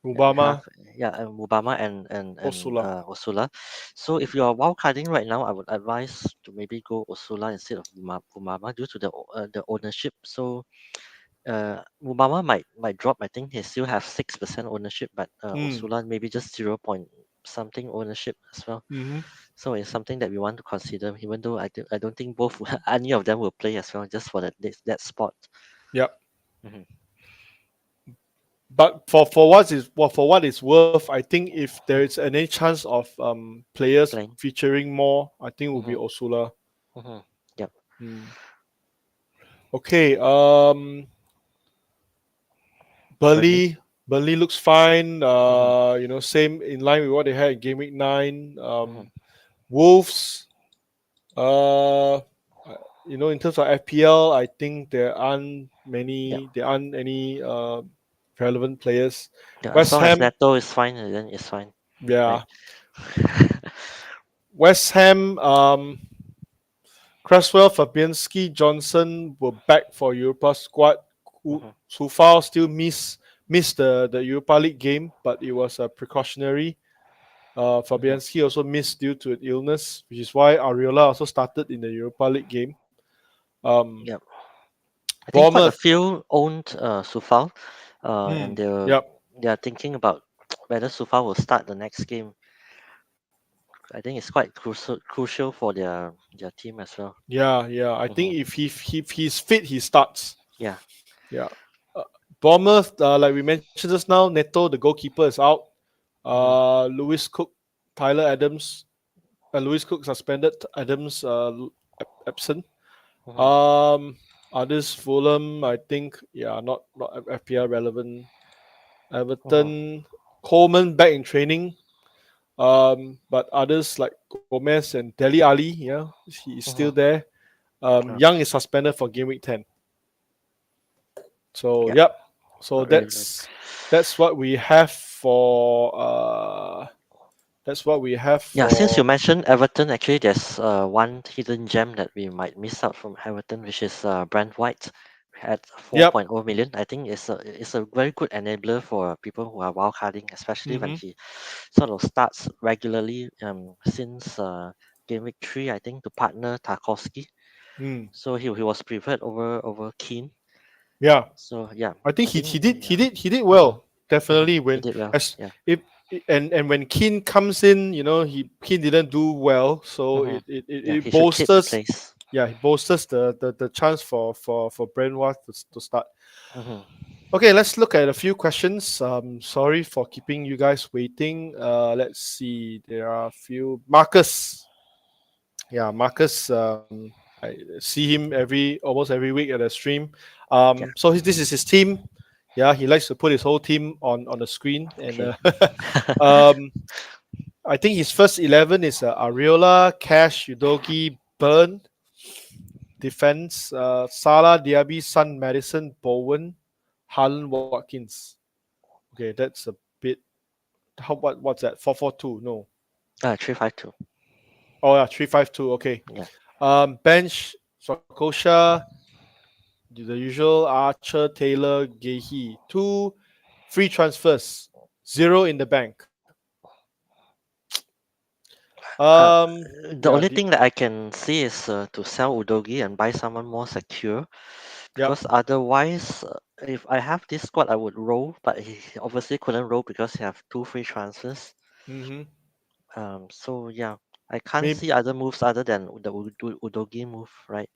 we have. Obama, Yeah, and Mubama and Osula. Osula. So if you are wildcarding right now, I would advise to maybe go Osula instead of Mubama due to the ownership. So Mubama might drop. I think he still have 6% ownership, but Hmm. Osula maybe just 0 point something ownership as well. Mm-hmm. So it's something that we want to consider, even though I don't think both any of them will play as well, just for that spot. Yep. Hmm. But for what is well, for what it's worth, I think if there is any chance of players Playing. featuring more, I think it will be Hmm. Osula. Hmm. Yep. Hmm. Okay. Burnley. Burnley looks fine. Hmm. Same in line with what they had in Game Week 9. Hmm. Wolves. Uh, in terms of FPL, I think Yeah. there aren't any relevant players. Yeah. As West long as Ham. Neto is fine, then it's fine, right? Yeah. West Ham. Cresswell, Fabianski, Johnson were back for Europa squad. Hmm. So far, still missed the Europa League game, but it was a precautionary. Hmm. Fabianski also missed due to an illness, which is why Ariola also started in the Europa League game. Um, Yep. I think quite a Bournemouth. few owned Sufal, and Hmm. they're Yep. they're thinking about whether Sufal will start the next game. I think it's quite crucial for their team as well. Yeah. Yeah. I Hmm. think if he's fit, he starts. Yeah. Yeah. Uh, Bournemouth, like we mentioned just now, Neto, the goalkeeper, is out. Hmm. Lewis Cook, Tyler Adams, Lewis Cook suspended. Adams absent. Hmm. Um, Others Fulham, I think, yeah, not FPL relevant. Hmm. Everton, Coleman back in training. But others like Gomez and Deli Ali, yeah, he is still Hmm. there. Yeah. Young is suspended for game week 10. So Yeah. yep. So Not really good. that's what we have for Yeah, since you mentioned Everton, actually, there's one hidden gem that we might miss out from Everton, which is Brand White at yep. 4.0 million. I think it's a very good enabler for people who are wildcarding, especially when Mm-hmm. he sort of starts regularly since game week 3, I think, to partner Tarkowski. Mm. So he was preferred over Keane. Yeah. So yeah, I think I think yeah. he did Hmm. well. Hmm. Definitely He when did well. as Yeah. if and when Keane comes in, Keane didn't do well, so Hmm. it Yeah, he should keep the bolsters, place. yeah, it bolsters the chance for Brentwood to start. Hmm. Okay, let's look at a few questions. Sorry for keeping you guys waiting. Let's see. There are a few. Marcus. Yeah, Marcus. I see him almost every week at the stream. Yeah. So this is his team. Yeah, he likes to put his whole team on the screen, and Okay. um, I think his first 11 is Areola, Cash, Udogi, Burn, defense, Salah, Diaby, Sun, Madison, Bowen, Harlan, Watkins. Okay, that's a bit. What's that? 4-4-2? No. 352. Oh yeah, 3-5-2. Okay. Yeah. Bench, Sokosha, the usual Archer, Taylor, Gehi. Two free transfers, zero in the bank. Uh, the Yeah, only thing that I can see is to sell Udogi and buy someone more secure, yep. because otherwise, if I have this squad, I would roll, but he obviously couldn't roll because he have two free transfers. Mm-hmm. So yeah, I can't Maybe see other moves other than the Udogi move, right?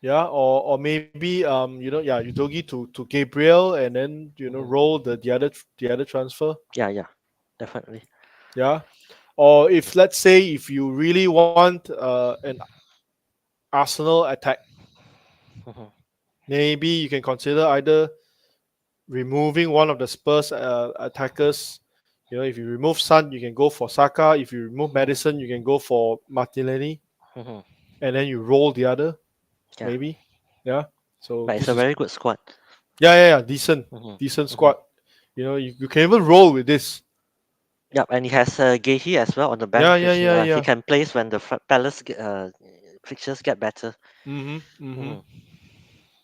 yeah, or maybe yeah, Udogi to Gabriel and then Hmm. roll the other transfer. Yeah, yeah, definitely. Yeah. Or if let's say if you really want an Arsenal attack, Hmm. maybe you can consider either removing one of the Spurs attackers. If you remove Sun, you can go for Saka. If you remove Mhm, Madison, you can go for Martinelli, mhm. and then you roll the other Yeah, maybe. Yeah. So but it's this a is very good squad. yeah, decent, Mhm, decent mhm. squad. You can even roll with this. Yep, and he has Gehi as well on the Yeah, bench, yeah, which yeah, he yeah. can place when the Palace fixtures get better. Mm-hmm. Mhm.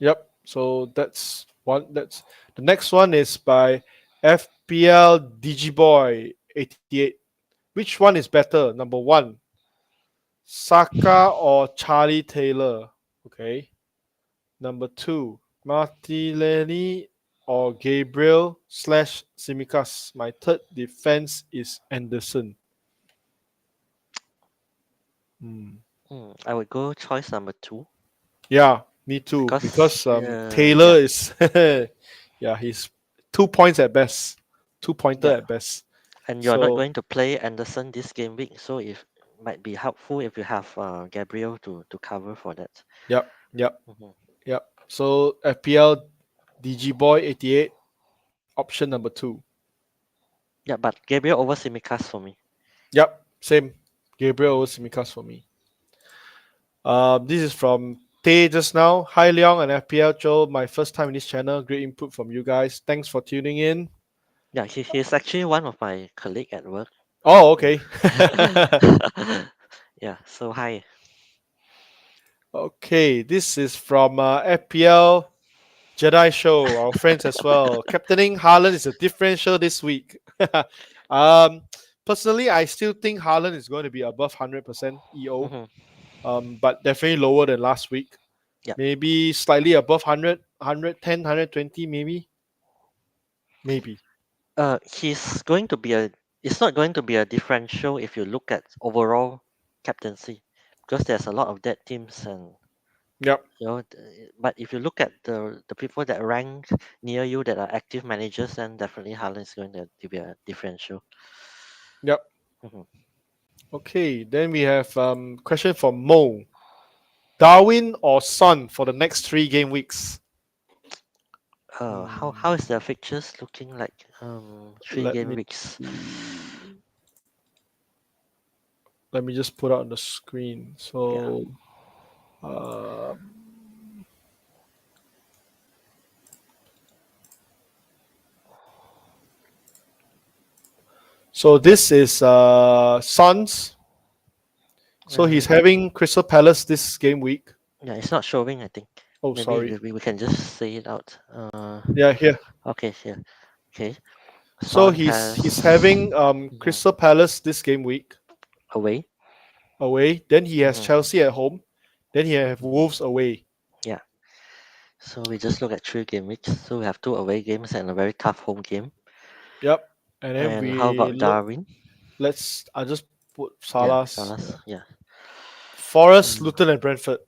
Yep. So that's one. That's the next one is by FPL Digiboy 88. Which one is better? Number one, Saka or Charlie Taylor? Okay. Number two, Martinelli or Gabriel/Simicas. My third defense is Anderson. Hmm. I would go choice number two Yeah, me too. because Because Taylor yeah, is, yeah, he's 2 points at best, 2 pointer yeah, at best. and you're not So going to play Anderson this game week, so if might be helpful if you have Gabriel to cover for that. yep, yep, Mhm. yep. So FPL DG Boy 88 option number two. Yeah, but Gabriel over Simicas for me. Yep, same. Gabriel Mhm. over Simicas for me. This is from Tay just now. Hi Leong and FPL Joe. My first time in this channel. Great input from you guys. Thanks for tuning in. Yeah, he's actually one of my colleague at work. Oh, Yeah. okay. Yeah, so hi. Okay, this is from FPL Jedi Show, our friends as well. Captaining Haaland is a differential this week. um, Personally, I still think Haaland is going to be above 100% EO, Mhm. but definitely lower than last week. Yeah. Maybe slightly above 100, 110, 120, maybe. Maybe. He's going to be a. It's not going to be a differential if you look at overall captaincy, because there's a lot of dead teams and Yep. But if you look at the people that rank near you that are active managers, then definitely Haaland is going to be a differential. Yep. Mhm. Okay. Then we have question from Mo. Darwin or Son for the next 3 game weeks? How is Hmm. the fixtures looking like? Three Let game me weeks. see. Let me just put out on the screen. Yeah. Uh, so this is Suns. So he's Uh, having Crystal Palace this game week. yeah, it's not showing. I think Oh, maybe sorry. we can just say it out. Yeah, here. Okay, here. Okay, So Son he's has having mhm, Crystal Palace this game week away. away. Then he has Mhm, Chelsea at home. Then he have mhm. Wolves away. Yeah. So we just look at 3 game weeks. So we have 2 away games and a very tough home game. Yep. And then And how we about look. Darwin? I just put Yeah, Salah's. Salas. Yeah. Yeah. Forest, Mm. Luton, and Brentford.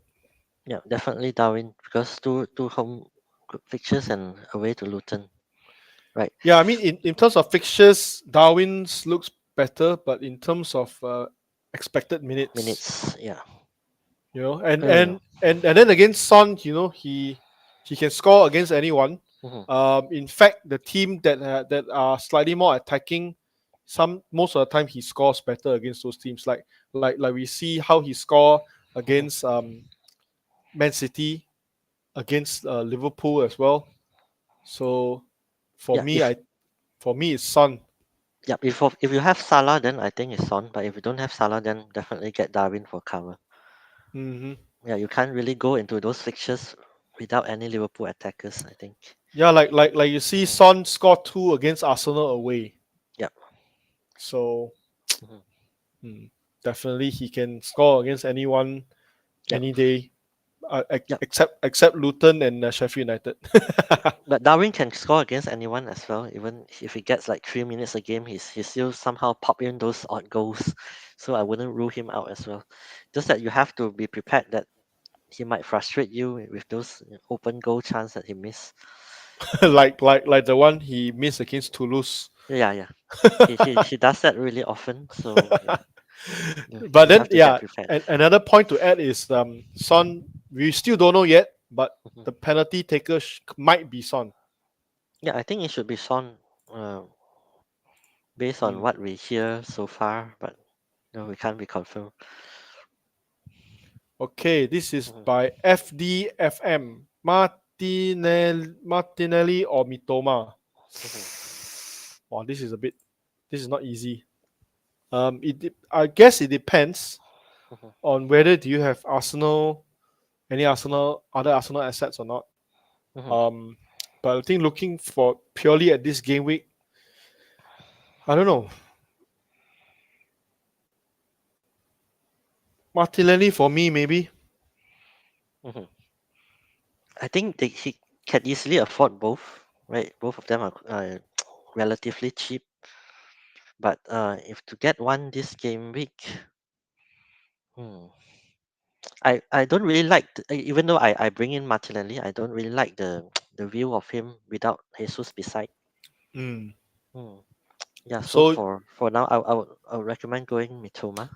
Yeah, definitely Darwin because two home fixtures and away to Luton. Right. Yeah, I mean, in terms of fixtures, Darwin's looks better, but in terms of expected minutes, Minutes. Yeah. and Uh, then against Son, he can score against anyone. mhm, In fact, the team that are slightly more attacking, most of the time he scores better against those teams. Like we see how he score mhm. against Man City, against Liverpool as well. So for Yeah. me, it's Son. If you have Salah, then I think it's on. But if you don't have Salah, then definitely get Darwin for cover. Hmm. Yeah, you can't really go into those fixtures without any Liverpool attackers. I think. Yeah, like you see, Mhm. Son scored two against Arsenal away. Yeah. So Mhm. hmm, definitely he can score against anyone Yeah. any day, Yeah. except Luton and Sheffield United. But Darwin can score against anyone as well. Even if he gets like 3 minutes a game, he still somehow pop in those odd goals. So I wouldn't rule him out as well. Just that you have to be prepared that he might frustrate you with those open goal chance that he missed. like the one he missed against Toulouse. Yeah, yeah. He does that really often. So yeah, But you then have to get yeah, prepared. and another point to add is Son. We still don't know yet, but Mhm. the penalty taker might be Son. Yeah, I think it should be Son, uh, based on Mm. what we hear so far, but we can't be confirmed. Okay, this is Mhm, by FDFM. Martinelli or Mitoma? mhm, Wow, this is not easy. I guess it depends mhm, on whether do you have other Arsenal assets or not. mhm, Um, but I think looking for purely at this game week, I don't know. Martinelli for me maybe. mhm. I think he can easily afford both, right? Both of them are relatively cheap. But if to get one this game week, hmm, I don't really like, even though I bring in Martinelli, I don't really like the the view of him without Jesus beside. Mm. Hmm. Yeah, so So for now, I would recommend going Mitoma.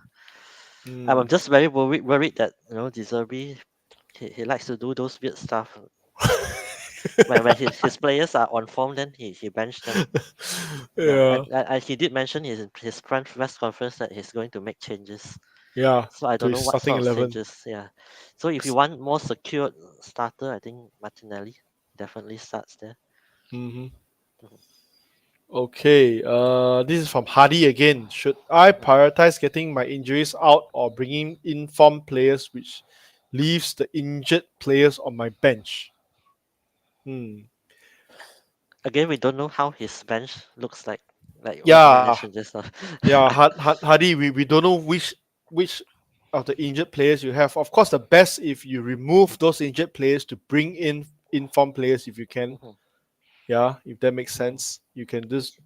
I'm mm. just very worried that Deserby he likes to do those weird stuff. When his players are on form, then he bench them. Yeah, Yeah, and he did mention his press conference that he's going to make changes. yeah. So I To don't his know what starting sort of 11. changes. Yeah. So if you want more secured starter, I think Martinelli definitely starts there. Mm-hmm. Mhm, Okay, this is from Hardy again. Should I mhm. prioritize getting my injuries out or bringing in form players, which leaves the injured players on my bench? Hmm. Again, we don't know how his bench looks like what you Yeah, mentioned just now. yeah, Hardy. We don't know which of the injured players you have. Of course, the best if you remove those injured players to bring in informed players if you can. Mhm, Yeah, if that makes mhm. sense, you can just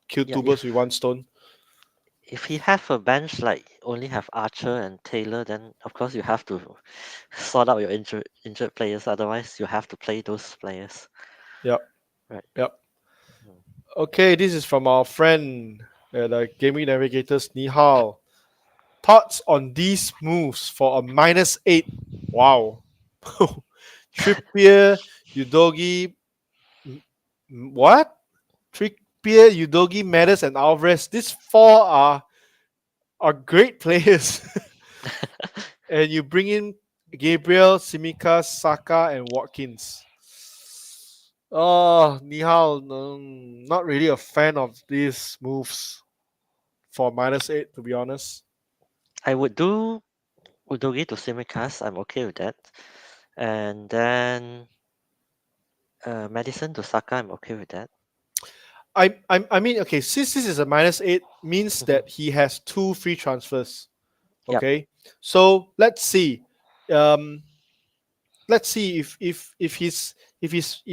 kill Yeah, two birds with one stone. if he have a bench like only have Archer and Taylor, then of course you have to sort out your injured players. Otherwise, you have to play those players, Yep, right? yep. Mhm, Okay, this is from our friend, the gaming navigators Nihal. Thoughts on these moves for a -8? Wow. Trippier, Udogi, what? Trippier, Udogi, Maddis, and Alvarez. These four are great players. And you bring in Gabriel, Simicas, Saka, and Watkins. Oh, Nihal, not really a fan of these moves for -8, to be honest. I would do Udogi to Simicast. I'm okay with that. And then Madison to Saka. I'm okay with that. I mean, okay, since this is a -8, means Mhm. that he has two free transfers. Yep. Okay, so Um, let's see if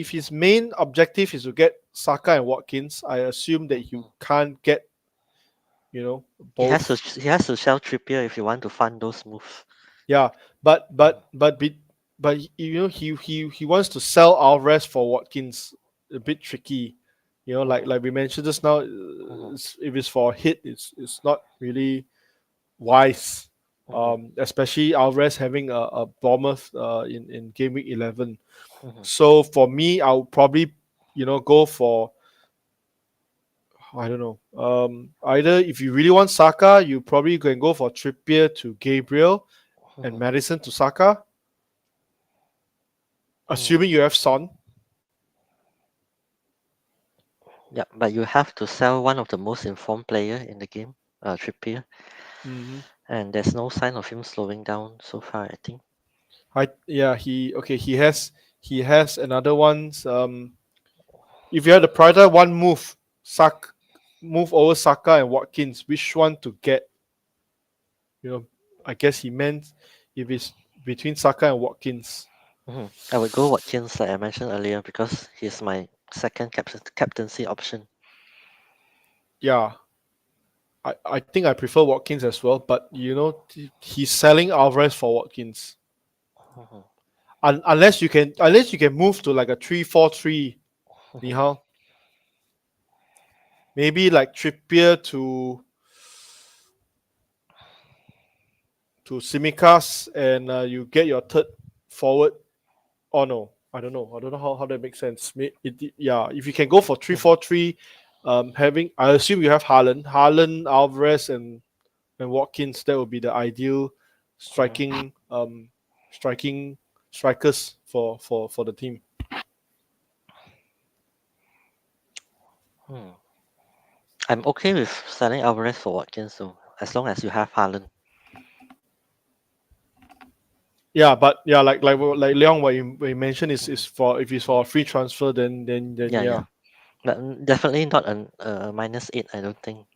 his main objective is to get Saka and Watkins. I assume that you Mhm. can't get both. He has to sell Trippier if you want to fund those moves. Yeah, but he wants to sell Alvarez for Watkins. A bit tricky, Mhm, like we mentioned just now. mhm, If it's for a hit, it's not really wise. mhm, Especially Alvarez having a Bournemouth in game week 11. mhm, So for me, I'll probably go for, I don't know. Either if you really want Saka, you probably can go for Trippier to Gabriel and mhm, Madison to Saka, mhm. assuming you have Son. Yeah, but you have to sell one of the most informed player in the game, Trippier, Mm-hmm. and there's no sign of him slowing down so far. I think. Yeah, he has another ones. If you had to prioritize one move over Saka and Watkins, which one to get? You know, I guess he meant if it's between Saka and Watkins. I would go Watkins, like I mentioned earlier, because he's my second captaincy option. Yeah, I think I prefer Watkins as well, but he's selling Alvarez for Watkins. Mhm, Unless you can move to like a 3-4-3, mhm, Nihal. Maybe like Trippier to Simicas, and you get your third forward. Oh no. I don't know. I don't know how that makes sense. Yeah, if you can go for three Mhm, four three, having I assume you have Haaland, Alvarez, and Watkins. That would be the ideal mhm, striking striking strikers for the team. hmm. I'm okay with selling Alvarez for Watkins, so as long as you have Haaland. Yeah, but yeah, Mhm, like Leong, what you mentioned is mhm, for if it's mhm. for a free transfer, then Yeah, yeah. yeah. But definitely not an -8, I don't think.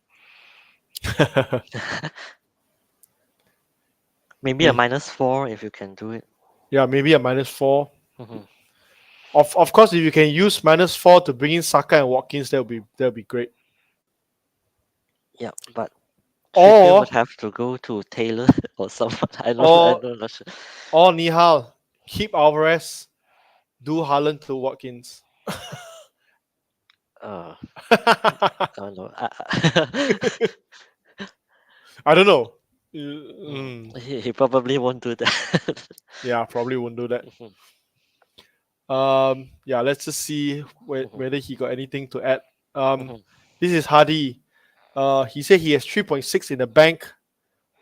Maybe a Me, -4 if you can do it. yeah, maybe a -4. Mhm. Of course, if you can use -4 to bring in Saka and Watkins, that would be great. Yeah, but Trippier would Or have to go to Taylor or someone. I or don't know. Sure. or Nihal, keep Alvarez, do Haaland to Watkins. Uh, I I don't know. don't know. He probably won't do that. Yeah, probably won't do that. Mhm, Yeah, let's just see mhm, whether he got anything to add. Um, mhm, this is Hardy. He said he has 3.6 in the bank,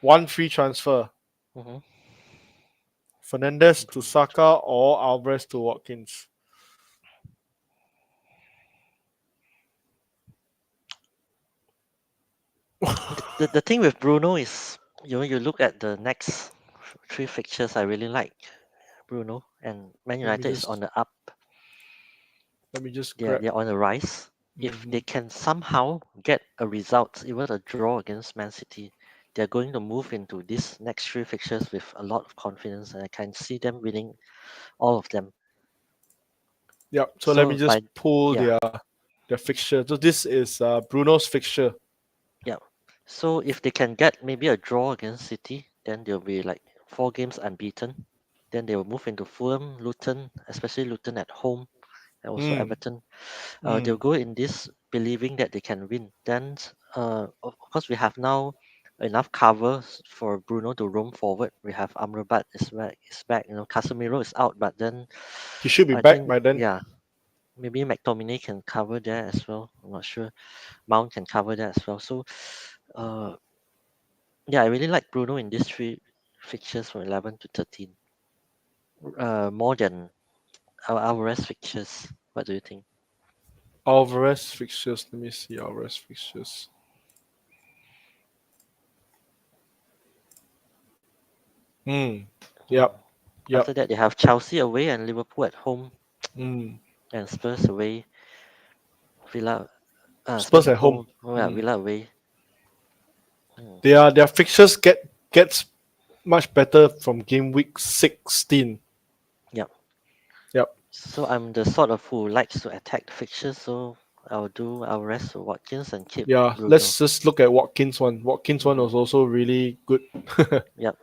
one free transfer. mhm. Fernandez to Saka or Alvarez to Watkins. The thing with Bruno is, you look at the next three fixtures. I really like Bruno, and Man Let me United is on just the up. let me just They're grab. they're on the rise. If they Mhm. can somehow get a result, even a draw against Man City, they're going to move into these next three fixtures with a lot of confidence, and I can see them winning all of them. Yep. So let me So just by pull yeah, their fixture. So this is Bruno's fixture. yeah. So if they can get maybe a draw against City, then they'll be like 4 games unbeaten. Then they will move into Fulham, Luton, especially Luton at home, and also Hmm. Everton. They'll Hmm. go in this believing that they can win. Then, of course, we have now enough cover for Bruno to roam forward. We have Amrabat is back. Casemiro is out, but then He should be I back think by then. yeah, maybe McTominay can cover there as well. I'm not sure. Mount can cover that as well. So, uh, yeah, I really like Bruno in these three fixtures from 11 to 13. More than our rest fixtures. What do you think? Alvarez fixtures. Let me see Alvarez fixtures. Hmm. Mhm. Yep. Yep. After that, they have Chelsea away and Liverpool at home, Hmm. and Spurs away. Villa, Spurs Spurs at at home. home. Oh yeah, Hmm. Villa away. Mm. Their fixtures gets much better from game week 16. Yeah. Yep. So I'm the sort of who likes to attack the fixtures, so I'll rest with Watkins and keep Yeah. Bruno. Let's just look at Watkins one. Watkins one Hmm. was also really good. Yep.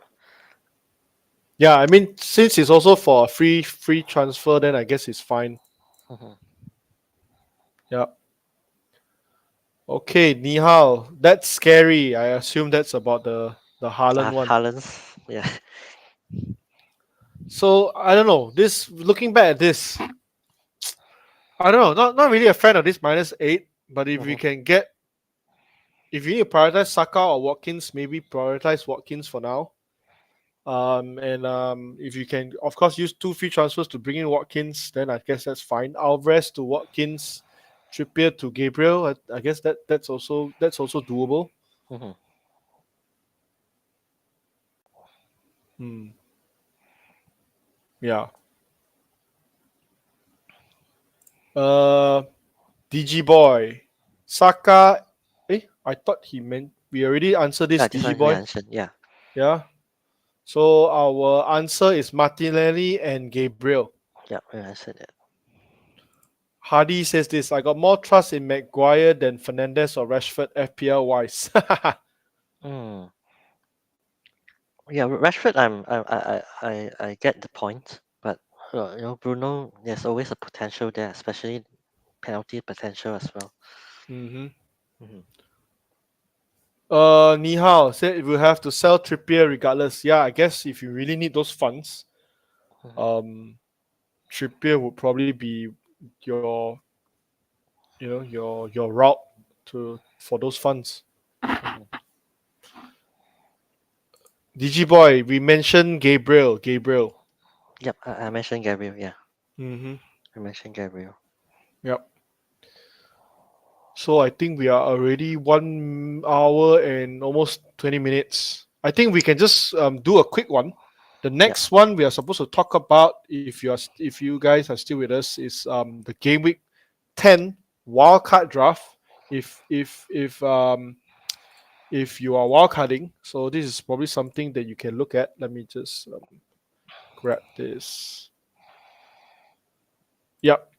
Yeah, I mean, since it's also for a free transfer, then I guess it's fine. Hmm. Yeah. Okay, Nihal. That's scary. I assume that's about the I Haaland have one. Haaland's. Yeah. So I don't know. This looking back at this, I don't know. Not really a fan of this -8. But if we Hmm. can get, if you need to prioritize Saka or Watkins, maybe prioritize Watkins for now. And if you can, of course, use two free transfers to bring in Watkins, then I guess that's fine. Alvarez to Watkins, Trippier to Gabriel. I guess that's also doable. Hmm. Hmm. Yeah. Uh, DG boy, Saka. I thought he meant we already answered this Yeah, this DG one we boy. mentioned. Yeah. Yeah. So our answer is Martinelli and Gabriel. Yeah, we mentioned it. Hardy says this. I got more trust in Maguire than Fernandez or Rashford FPL wise. Mm. Yeah, Rashford. I get the point, but Bruno. There's always a potential there, especially penalty potential as well. Mm-hmm. Hmm. Nihao said we'll have to sell Trippier regardless. Yeah, I guess if you really need those funds, Hmm. um, Trippier would probably be your your route to for those funds. Mhm. DG boy, we mentioned Gabriel. Gabriel. Yep, I mentioned Gabriel. Yeah, Mm-hmm. I mentioned Gabriel. Yep. So I think we are already 1 hour and almost 20 minutes. I think we can just do a quick one. The Yep, next one we are supposed to talk about, if you guys are still with us, is the game week 10 wildcard draft. If you are wildcarding, so this is probably something that you can look at. Let me just grab this. Yep,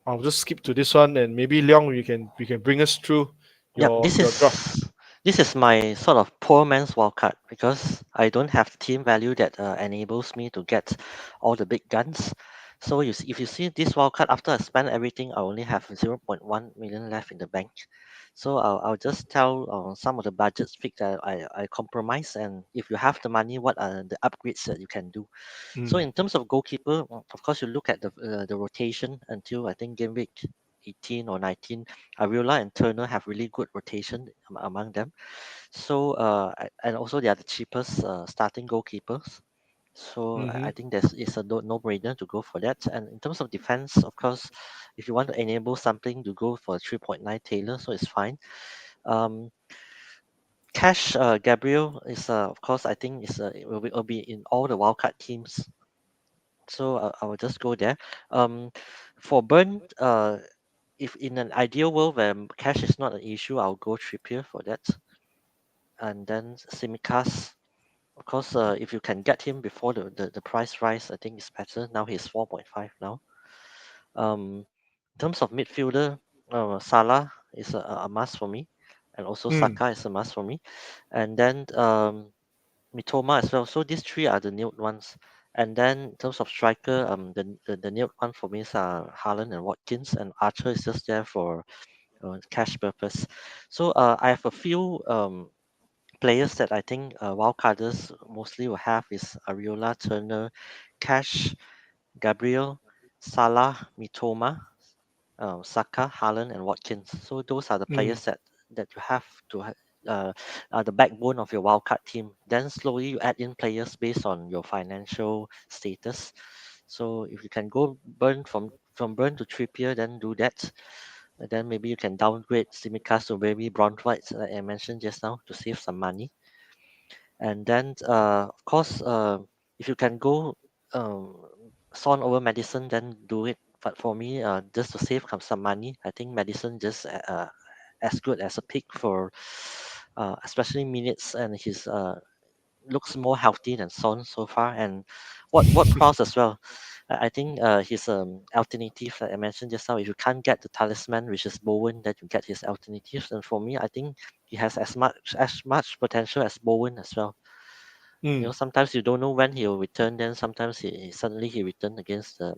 I'll just skip to this one, and maybe Leong, you can bring us through yep. your draft. This is my sort of poor man's wildcard because I don't have team value that enables me to get all the big guns. So if you see this wildcard, after I spend everything, I only have 0.1 million left in the bank. So I'll just tell some of the budgets fix that I compromise, and if you have the money, what are the upgrades that you can do. So Mm, in terms of goalkeeper, of course, you look at the rotation until I think game week 18 or 19. Ariola and Turner have really good rotation among them. So and also they are the cheapest starting goalkeepers. So I mm-hmm, think it's a no-brainer to go for that. And in terms of defense, of course, if you want to enable something to go for 3.9 Taylor, so it's fine. Um, Cash Gabriel is of course I think will be in all the wildcard teams. So I will just go there. Um, for Burn, if in an ideal world where cash is not an issue, I'll go Trippier for that. And then Simicast, of course, if you can get him before the price rise, I think it's better. Now he's 4.5 now. In terms of midfielder, Salah is a must for me, and also mm, Saka is a must for me. And then Mitoma as well. So these three are the new ones. And then in terms of striker, the new one for me is Haaland and Watkins, and Archer is just there for cash purpose. So I have a few players that I think wildcarders mostly will have is Ariola, Turner, Cash, Gabriel, Salah, Mitoma, Saka, Haaland, and Watkins. So those are the mm, players that you have to are the backbone of your wildcard team. Then slowly you add in players based on your financial status. So if you can go burn from burn to Trippier, then do that. And then maybe you can downgrade Simicast to maybe bronze whites, like I mentioned just now, to save some money. And then, of course, if you can go um, Son over medicine, then do it. But for me, just to save some money, I think medicine just as good as a pick for especially minutes, and his looks more healthy than Son so far. And what Prowse as well. I think his alternative that I mentioned just now. If you can't get the talisman, which is Bowen, that you get his alternatives. And for me, I think he has as much potential as Bowen as well. mm, Sometimes you don't know when he'll return. Then sometimes suddenly he return against the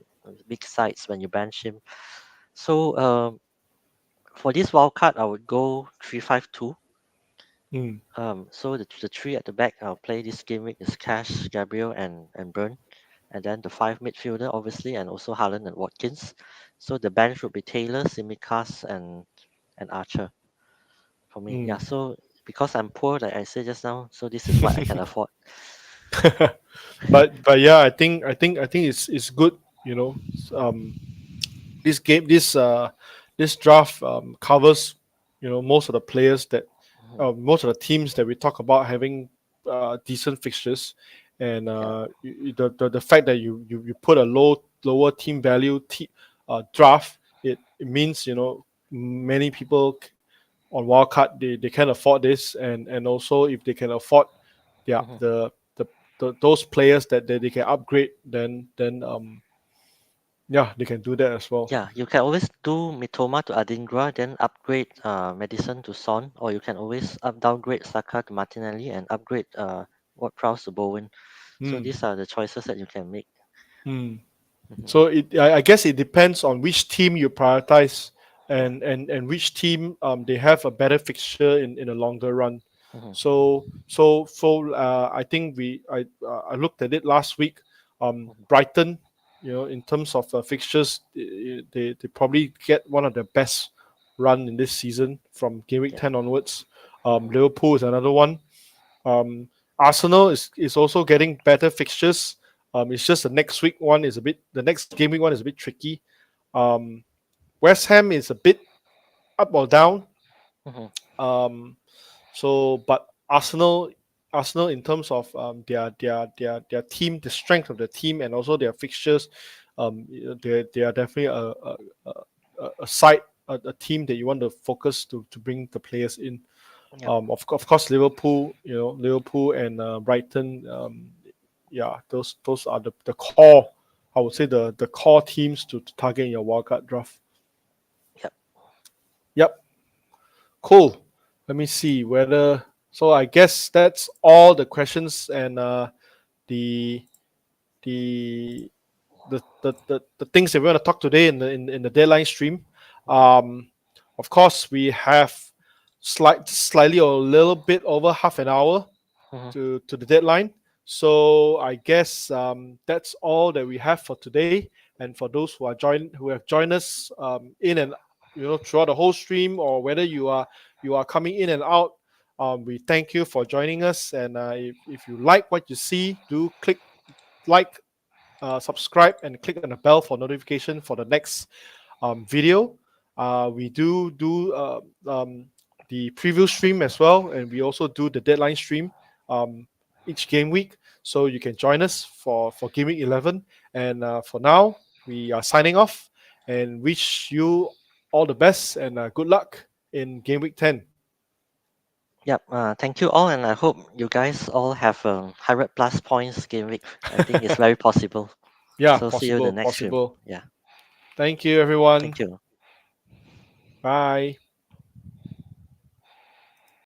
big sides when you bench him. So for this wild card, I would go 3-5-2. mm, So the three at the back, I'll play this game week is Cash, Gabriel, and Burn, and then the five midfielder obviously, and also Haaland and Watkins. So the bench would be Taylor, Simicast, and Archer for me. Yeah. mm. So because I'm poor, like I said just now, so this is what I can afford. But yeah, I think it's good. You know, this game this draft covers most of the players that Mhm. most of the teams that we talk about having decent fixtures, and Yeah. the fact that you put a lower team value draft, it means many people on wildcard they can afford this, and also if they can afford Mhm. those players that they can upgrade, then yeah, they can do that as well. Yeah, you can always do Mitoma to Adingra, then upgrade Madison to Son, or you can always downgrade Saka to Martinelli and upgrade what Prowse to Bowen. So Hmm. these are the choices that you can make. Hmm. Mhm. So I guess it depends on which team you prioritize, Yeah. and which team they have a better fixture in the longer run. Mhm. So I think I looked at it last week. Mhm. Brighton. in terms of fixtures, they probably get one of the best run in this season from game week Yeah. 10 onwards. Hmm. Liverpool is another one. Um, Arsenal is also getting better fixtures. It's just the next game week one is a bit tricky. Um, West Ham is a bit up or down. Hmm. Um, but Arsenal in terms of their team, the strength of the team, and also their fixtures, they are definitely a side, a team that you want to focus to bring the players in. Yep. Of course, Liverpool, Liverpool and Brighton, yeah, those are the core. I would say the core teams to target in your wildcard draft. Yep. Yep, cool. Let me see whether. So I guess that's all the questions and the the the things that we want to talk today in the deadline stream. Hmm. Um, of course, we have slightly or a little bit over half an hour Hmm. to the deadline. So I guess that's all that we have for today. And for those who have joined us in and throughout the whole stream, or whether you are coming in and out, we thank you for joining us. And if you like what you see, do click like, subscribe, and click on the bell for notification for the next video. We do the preview stream as well, and we also do the deadline stream um, each game week. So you can join us for game week 11. And for now, we are signing off and wish you all the best and good luck in game week 10. Yep. Thank you all, and I hope you guys all have 100 plus points game week. I think it's very possible. Yeah, So see you in the possible, next stream. possible. Yeah. Thank you, everyone. Thank you. Bye.